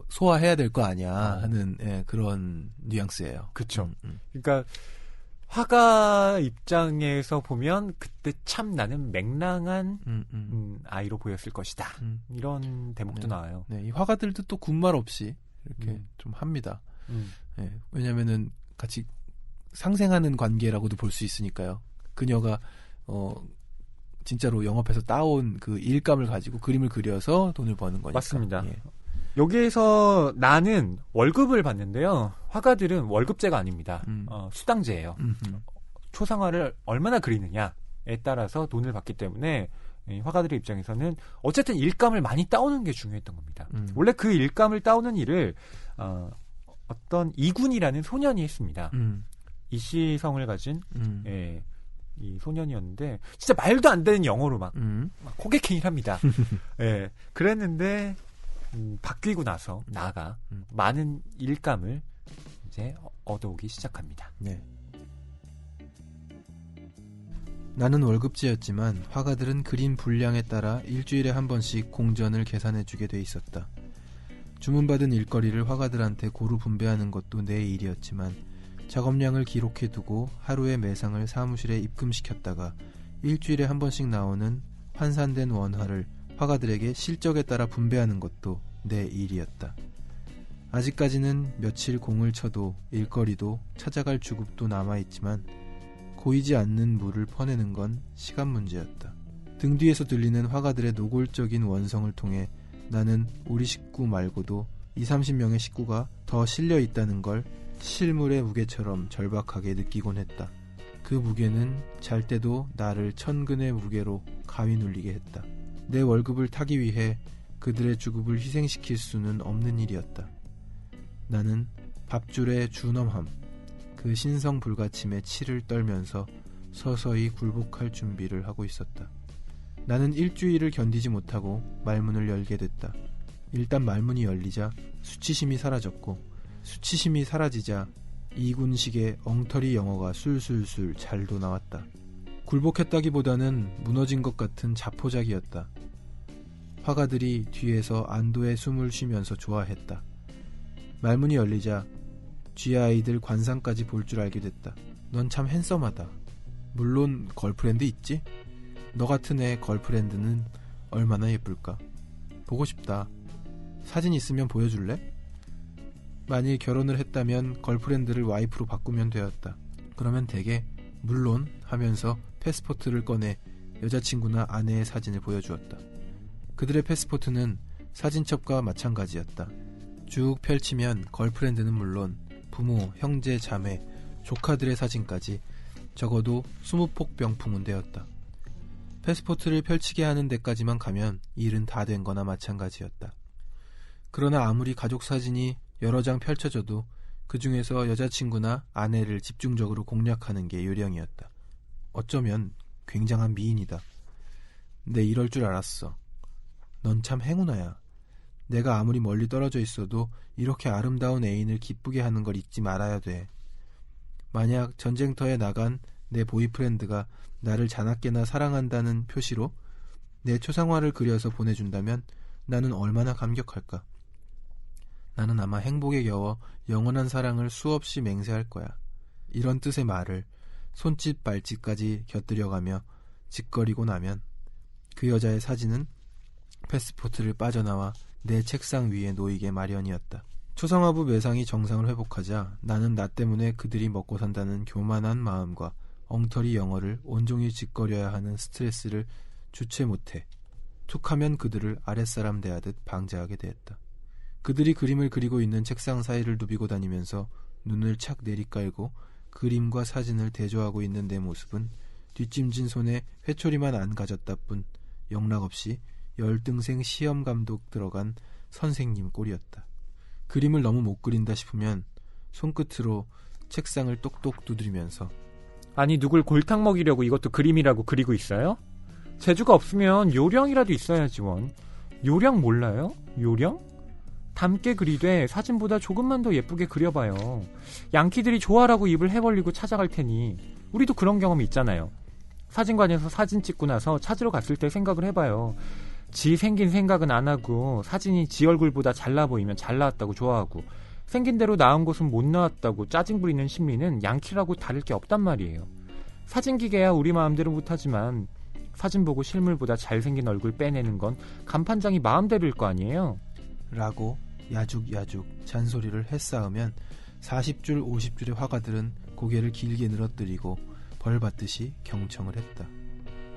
소화해야 될 거 아니야 하는 그런 뉘앙스예요. 그렇죠. 그러니까 화가 입장에서 보면 그때 참 나는 맹랑한 아이로 보였을 것이다. 이런 대목도 나와요. 네, 이 화가들도 또 군말 없이 이렇게 좀 합니다. 네, 왜냐면은 같이 상생하는 관계라고도 볼 수 있으니까요. 그녀가 진짜로 영업해서 따온 그 일감을 가지고 그림을 그려서 돈을 버는 거니까. 맞습니다. 여기에서 나는 월급을 받는데요. 화가들은 월급제가 아닙니다. 수당제예요. 초상화를 얼마나 그리느냐에 따라서 돈을 받기 때문에 화가들의 입장에서는 어쨌든 일감을 많이 따오는 게 중요했던 겁니다. 원래 그 일감을 따오는 일을 어떤 이군이라는 소년이 했습니다. 이시성을 가진 이 소년이었는데 진짜 말도 안 되는 영어로 막 호객행위를 합니다. 그랬는데 바뀌고 나서 나가 많은 일감을 이제 얻어오기 시작합니다. 네. 나는 월급제였지만 화가들은 그림 분량에 따라 일주일에 한 번씩 공전을 계산해주게 돼 있었다. 주문받은 일거리를 화가들한테 고루 분배하는 것도 내 일이었지만 작업량을 기록해두고 하루의 매상을 사무실에 입금시켰다가 일주일에 한 번씩 나오는 환산된 원화를 화가들에게 실적에 따라 분배하는 것도 내 일이었다. 아직까지는 며칠 공을 쳐도 일거리도 찾아갈 주급도 남아있지만 고이지 않는 물을 퍼내는 건 시간 문제였다. 등 뒤에서 들리는 화가들의 노골적인 원성을 통해 나는 우리 식구 말고도 20-30명의 식구가 더 실려 있다는 걸 실물의 무게처럼 절박하게 느끼곤 했다. 그 무게는 잘 때도 나를 천근의 무게로 가위 눌리게 했다. 내 월급을 타기 위해 그들의 주급을 희생시킬 수는 없는 일이었다. 나는 밥줄의 준엄함, 그 신성불가침에 치를 떨면서 서서히 굴복할 준비를 하고 있었다. 나는 일주일을 견디지 못하고 말문을 열게 됐다. 일단 말문이 열리자 수치심이 사라졌고 수치심이 사라지자 이군식의 엉터리 영어가 술술술 잘도 나왔다. 굴복했다기보다는 무너진 것 같은 자포자기였다. 화가들이 뒤에서 안도의 숨을 쉬면서 좋아했다. 말문이 열리자 쥐아이들 관상까지 볼 줄 알게 됐다. 넌 참 핸섬하다. 물론 걸프렌드 있지? 너 같은 애 걸프렌드는 얼마나 예쁠까? 보고 싶다. 사진 있으면 보여줄래? 만일 결혼을 했다면 걸프렌드를 와이프로 바꾸면 되었다. 그러면 되게 물론 하면서 패스포트를 꺼내 여자친구나 아내의 사진을 보여주었다. 그들의 패스포트는 사진첩과 마찬가지였다. 쭉 펼치면 걸프렌드는 물론 부모, 형제, 자매, 조카들의 사진까지 적어도 20폭 병풍은 되었다. 패스포트를 펼치게 하는 데까지만 가면 일은 다 된 거나 마찬가지였다. 그러나 아무리 가족 사진이 여러 장 펼쳐져도 그 중에서 여자친구나 아내를 집중적으로 공략하는 게 요령이었다. 어쩌면 굉장한 미인이다. 내 이럴 줄 알았어. 넌 참 행운아야. 내가 아무리 멀리 떨어져 있어도 이렇게 아름다운 애인을 기쁘게 하는 걸 잊지 말아야 돼. 만약 전쟁터에 나간 내 보이프렌드가 나를 자나깨나 사랑한다는 표시로 내 초상화를 그려서 보내준다면 나는 얼마나 감격할까. 나는 아마 행복에 겨워 영원한 사랑을 수없이 맹세할 거야. 이런 뜻의 말을 손짓 발짓까지 곁들여가며 짓거리고 나면 그 여자의 사진은 패스포트를 빠져나와 내 책상 위에 놓이게 마련이었다. 초상화부 매상이 정상을 회복하자 나는 나 때문에 그들이 먹고 산다는 교만한 마음과 엉터리 영어를 온종일 짓거려야 하는 스트레스를 주체 못해 툭하면 그들을 아랫사람 대하듯 방제하게 되었다. 그들이 그림을 그리고 있는 책상 사이를 누비고 다니면서 눈을 착 내리깔고 그림과 사진을 대조하고 있는 내 모습은 뒷짐진 손에 회초리만 안 가졌다 뿐 영락없이 열등생 시험 감독 들어간 선생님 꼴이었다. 그림을 너무 못 그린다 싶으면 손끝으로 책상을 똑똑 두드리면서 아니 누굴 골탕 먹이려고 이것도 그림이라고 그리고 있어요? 재주가 없으면 요령이라도 있어야지 원. 요령 몰라요? 요령? 닮게 그리되 사진보다 조금만 더 예쁘게 그려봐요. 양키들이 좋아라고 입을 해벌리고 찾아갈 테니 우리도 그런 경험이 있잖아요. 사진관에서 사진 찍고 나서 찾으러 갔을 때 생각을 해봐요. 지 생긴 생각은 안 하고 사진이 지 얼굴보다 잘나 보이면 잘 나왔다고 좋아하고 생긴 대로 나온 것은 못 나왔다고 짜증 부리는 심리는 양키라고 다를 게 없단 말이에요. 사진기계야 우리 마음대로 못하지만 사진 보고 실물보다 잘생긴 얼굴 빼내는 건 간판장이 마음대로일 거 아니에요? 라고 야죽야죽 잔소리를 했싸우면 40줄 50줄의 화가들은 고개를 길게 늘어뜨리고 벌받듯이 경청을 했다.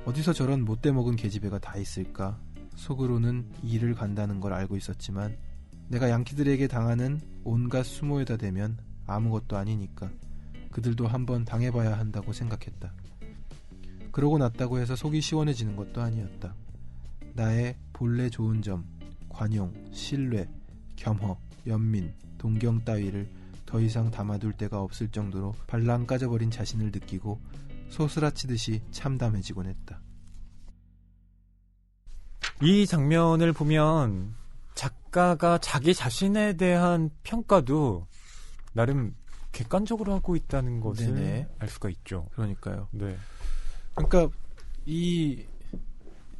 어디서 저런 못돼 먹은 계집애가 다 있을까? 속으로는 일을 간다는 걸 알고 있었지만 내가 양키들에게 당하는 온갖 수모에다 대면 아무것도 아니니까 그들도 한번 당해봐야 한다고 생각했다. 그러고 났다고 해서 속이 시원해지는 것도 아니었다. 나의 본래 좋은 점, 관용, 신뢰, 겸허, 연민, 동경 따위를 더 이상 담아둘 데가 없을 정도로 발랑 까져버린 자신을 느끼고 소스라치듯이 참담해지곤 했다. 이 장면을 보면 작가가 자기 자신에 대한 평가도 나름 객관적으로 하고 있다는 것을 네네. 알 수가 있죠. 그러니까요. 네. 그러니까 이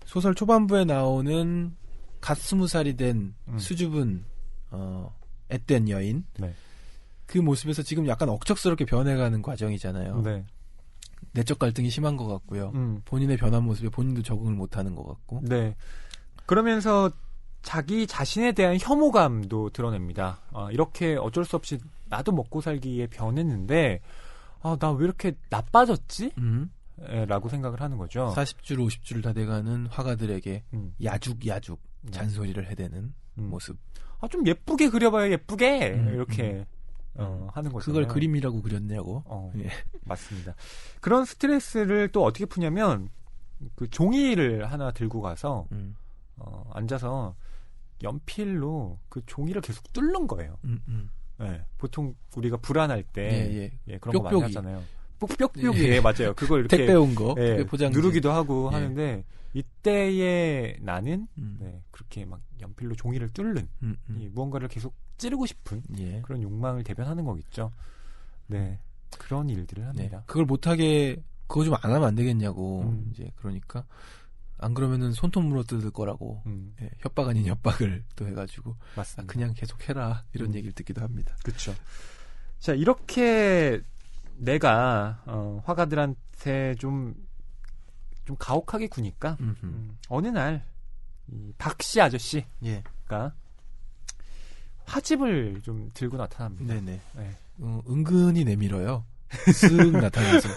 소설 초반부에 나오는 갓 20살이 된 수줍은 앳된 여인 네. 그 모습에서 지금 약간 억척스럽게 변해가는 과정이잖아요. 네. 내적 갈등이 심한 것 같고요. 본인의 변한 모습에 본인도 적응을 못하는 것 같고. 네. 그러면서 자기 자신에 대한 혐오감도 드러냅니다. 이렇게 어쩔 수 없이 나도 먹고 살기에 변했는데 나 왜 이렇게 나빠졌지? 라고 생각을 하는 거죠. 40줄 50줄 다 돼가는 화가들에게 야죽야죽 잔소리를 해대는 모습. 좀 예쁘게 그려봐요. 예쁘게 이렇게 하는 거죠. 그걸 그림이라고 그렸냐고. 예. 맞습니다. 그런 스트레스를 또 어떻게 푸냐면 그 종이를 하나 들고 가서 앉아서 연필로 그 종이를 계속 뚫는 거예요. 네, 보통 우리가 불안할 때 그런 거 많이 하잖아요. 뾱뾱이 예, 맞아요. 그걸 이렇게 택배 온 거 누르기도 하고 하는데 이때의 나는 그렇게 막 연필로 종이를 뚫는 무언가를 계속 찌르고 싶은 그런 욕망을 대변하는 거겠죠. 네, 그런 일들을 합니다. 네, 그걸 못하게 그거 좀 안 하면 안 되겠냐고 이제 그러니까 안 그러면은 손톱 물어뜯을 거라고 협박 아닌 협박을 또 해가지고 맞습니다. 그냥 계속 해라 이런 얘기를 듣기도 합니다. 그렇죠. 자 이렇게 내가 화가들한테 좀 가혹하게 구니까 어느 날 박씨 아저씨가 화집을 좀 들고 나타납니다. 네네. 네. 은근히 내밀어요. 쓱 나타나서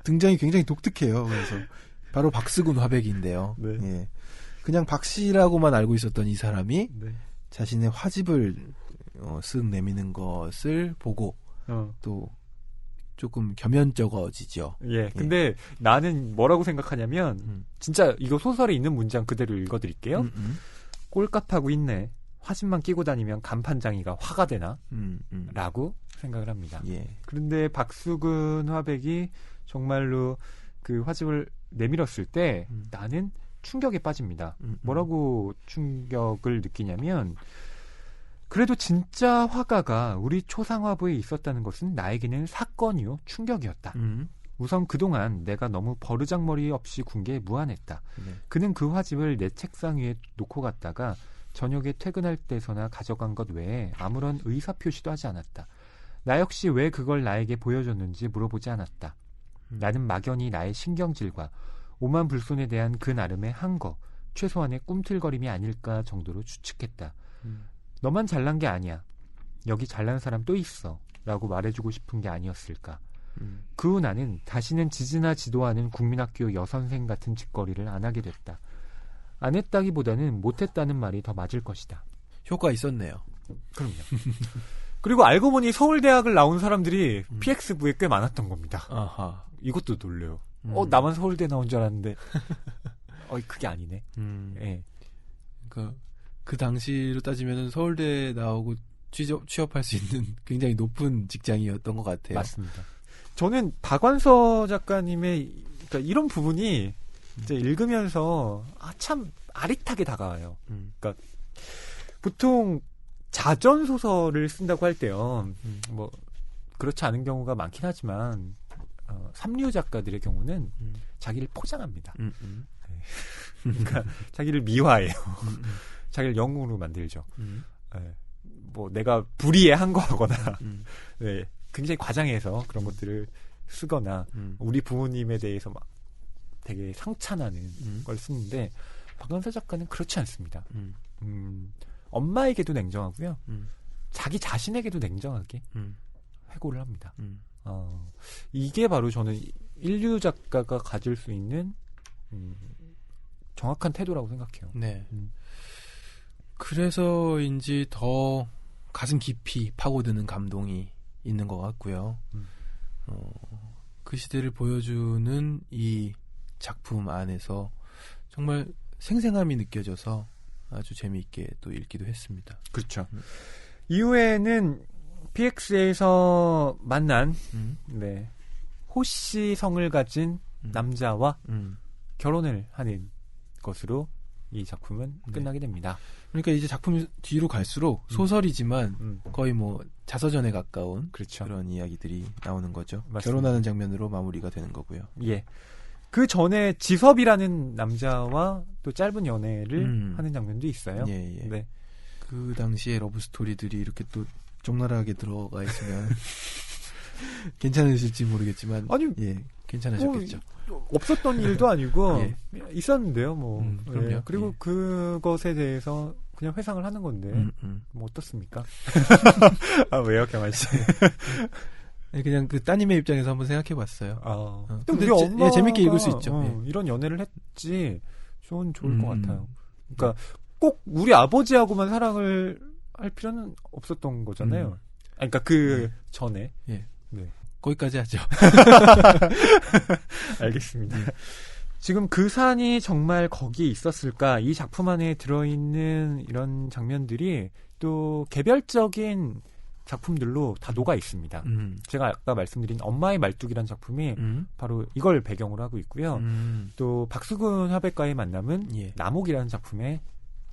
등장이 굉장히 독특해요. 그래서 바로 박스군 화백인데요. 네. 예. 그냥 박씨라고만 알고 있었던 이 사람이 자신의 화집을 쓱 내미는 것을 보고 또 조금 겸연쩍어지죠. 예. 근데 나는 뭐라고 생각하냐면 진짜 이거 소설에 있는 문장 그대로 읽어드릴게요. 꼴값하고 있네. 화집만 끼고 다니면 간판장이가 화가 되나? 라고 생각을 합니다. 예. 그런데 박수근 화백이 정말로 그 화집을 내밀었을 때 나는 충격에 빠집니다. 뭐라고 충격을 느끼냐면 그래도 진짜 화가가 우리 초상화부에 있었다는 것은 나에게는 사건이요 충격이었다. 우선 그동안 내가 너무 버르장머리 없이 군 게 무안했다. 네. 그는 그 화집을 내 책상 위에 놓고 갔다가 저녁에 퇴근할 때서나 가져간 것 외에 아무런 의사표시도 하지 않았다. 나 역시 왜 그걸 나에게 보여줬는지 물어보지 않았다. 나는 막연히 나의 신경질과 오만 불손에 대한 그 나름의 한거, 최소한의 꿈틀거림이 아닐까 정도로 추측했다. 너만 잘난 게 아니야. 여기 잘난 사람 또 있어. 라고 말해주고 싶은 게 아니었을까. 그 후 나는 다시는 지지나 지도하는 국민학교 여선생 같은 짓거리를 안 하게 됐다. 안 했다기보다는 못했다는 말이 더 맞을 것이다. 효과 있었네요. 그럼요. 그리고 알고 보니 서울대학을 나온 사람들이 PX부에 꽤 많았던 겁니다. 아하. 이것도 놀래요. 나만 서울대 나온 줄 알았는데 그게 아니네. 예. 그 당시로 따지면 서울대 나오고 취업할 수 있는 굉장히 높은 직장이었던 것 같아요. 맞습니다. 저는 박완서 작가님의 그러니까 이런 부분이 이제 읽으면서 참 아릿하게 다가와요. 그러니까 보통 자전 소설을 쓴다고 할 때요. 뭐 그렇지 않은 경우가 많긴 하지만 삼류 작가들의 경우는 자기를 포장합니다. 네. 그러니까 자기를 미화해요. 자기를 영웅으로 만들죠. 네. 뭐 내가 불의에 한 거거나 네. 굉장히 과장해서 그런 것들을 쓰거나 우리 부모님에 대해서 막 되게 상찬하는 걸 쓰는데 박완서 작가는 그렇지 않습니다. 엄마에게도 냉정하고요. 자기 자신에게도 냉정하게 회고를 합니다. 이게 바로 저는 인류 작가가 가질 수 있는 정확한 태도라고 생각해요. 네. 그래서인지 더 가슴 깊이 파고드는 감동이 있는 것 같고요. 그 시대를 보여주는 이 작품 안에서 정말 생생함이 느껴져서 아주 재미있게 또 읽기도 했습니다. 그렇죠. 이후에는 PX에서 만난 네, 호씨 성을 가진 남자와 결혼을 하는 것으로 이 작품은 끝나게 됩니다. 그러니까 이제 작품이 뒤로 갈수록 소설이지만 거의 뭐 자서전에 가까운 그렇죠. 그런 이야기들이 나오는 거죠. 맞습니다. 결혼하는 장면으로 마무리가 되는 거고요. 예. 그 전에 지섭이라는 남자와 또 짧은 연애를 하는 장면도 있어요. 예, 예. 네. 그 당시에 러브 스토리들이 이렇게 또 적나라하게 들어가 있으면 괜찮으실지 모르겠지만 아니 예, 괜찮으셨겠죠. 없었던 일도 아니고 예. 있었는데요, 뭐. 그럼요. 예. 그리고 예. 그것에 대해서 그냥 회상을 하는 건데 뭐 어떻습니까? 왜요, 경환 씨? 그냥 그 따님의 입장에서 한번 생각해봤어요. 근데 우리 엄마가 재밌게 읽을 수 있죠. 예. 이런 연애를 했지, 좋을 것 같아요. 그러니까 꼭 우리 아버지하고만 사랑을 할 필요는 없었던 거잖아요. 그러니까 그 전에. 예. 네. 거기까지 하죠. 알겠습니다. 지금 그 산이 정말 거기에 있었을까? 이 작품 안에 들어있는 이런 장면들이 또 개별적인 작품들로 다 녹아 있습니다. 제가 아까 말씀드린 엄마의 말뚝이라는 작품이 바로 이걸 배경으로 하고 있고요. 또 박수근 화백과의 만남은 예. 남옥이라는 작품에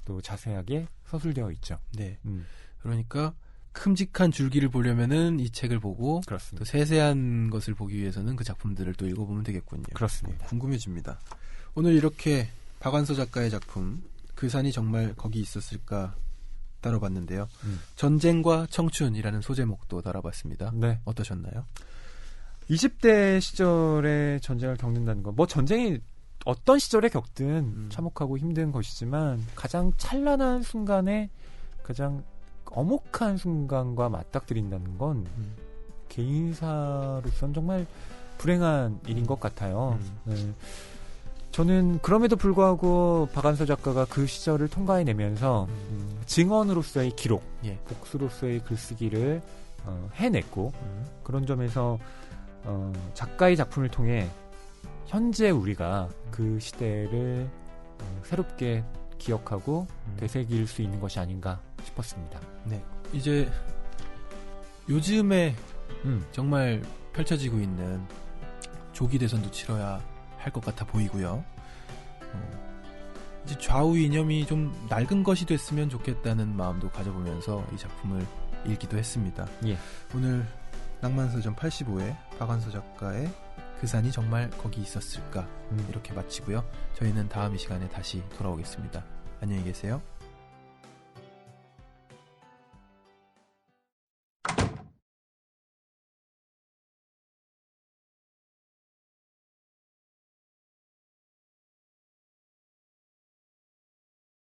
또 자세하게 서술되어 있죠. 네. 그러니까 큼직한 줄기를 보려면은 이 책을 보고 그렇습니다. 또 세세한 것을 보기 위해서는 그 작품들을 또 읽어보면 되겠군요. 그렇습니다. 네, 궁금해집니다. 오늘 이렇게 박완서 작가의 작품 그 산이 정말 거기 있었을까 다뤄봤는데요. 전쟁과 청춘이라는 소제목도 다뤄봤습니다. 네. 어떠셨나요? 20대 시절에 전쟁을 겪는다는 건 뭐 전쟁이 어떤 시절에 겪든 참혹하고 힘든 것이지만 가장 찬란한 순간에 가장 엄혹한 순간과 맞닥뜨린다는 건 개인사로서는 정말 불행한 일인 것 같아요. 네. 저는 그럼에도 불구하고 박완서 작가가 그 시절을 통과해내면서 증언으로서의 기록, 예. 복수로서의 글쓰기를 해냈고 그런 점에서 작가의 작품을 통해 현재 우리가 그 시대를 새롭게 기억하고 되새길 수 있는 것이 아닌가 싶었습니다. 네. 이제 요즘에 정말 펼쳐지고 있는 조기 대선도 치러야 할 것 같아 보이고요. 이제 좌우 이념이 좀 낡은 것이 됐으면 좋겠다는 마음도 가져보면서 이 작품을 읽기도 했습니다. 예. 오늘 낭만서점 85회 박완서 작가의 그 산이 정말 거기 있었을까? 이렇게 마치고요. 저희는 다음 이 시간에 다시 돌아오겠습니다. 안녕히 계세요.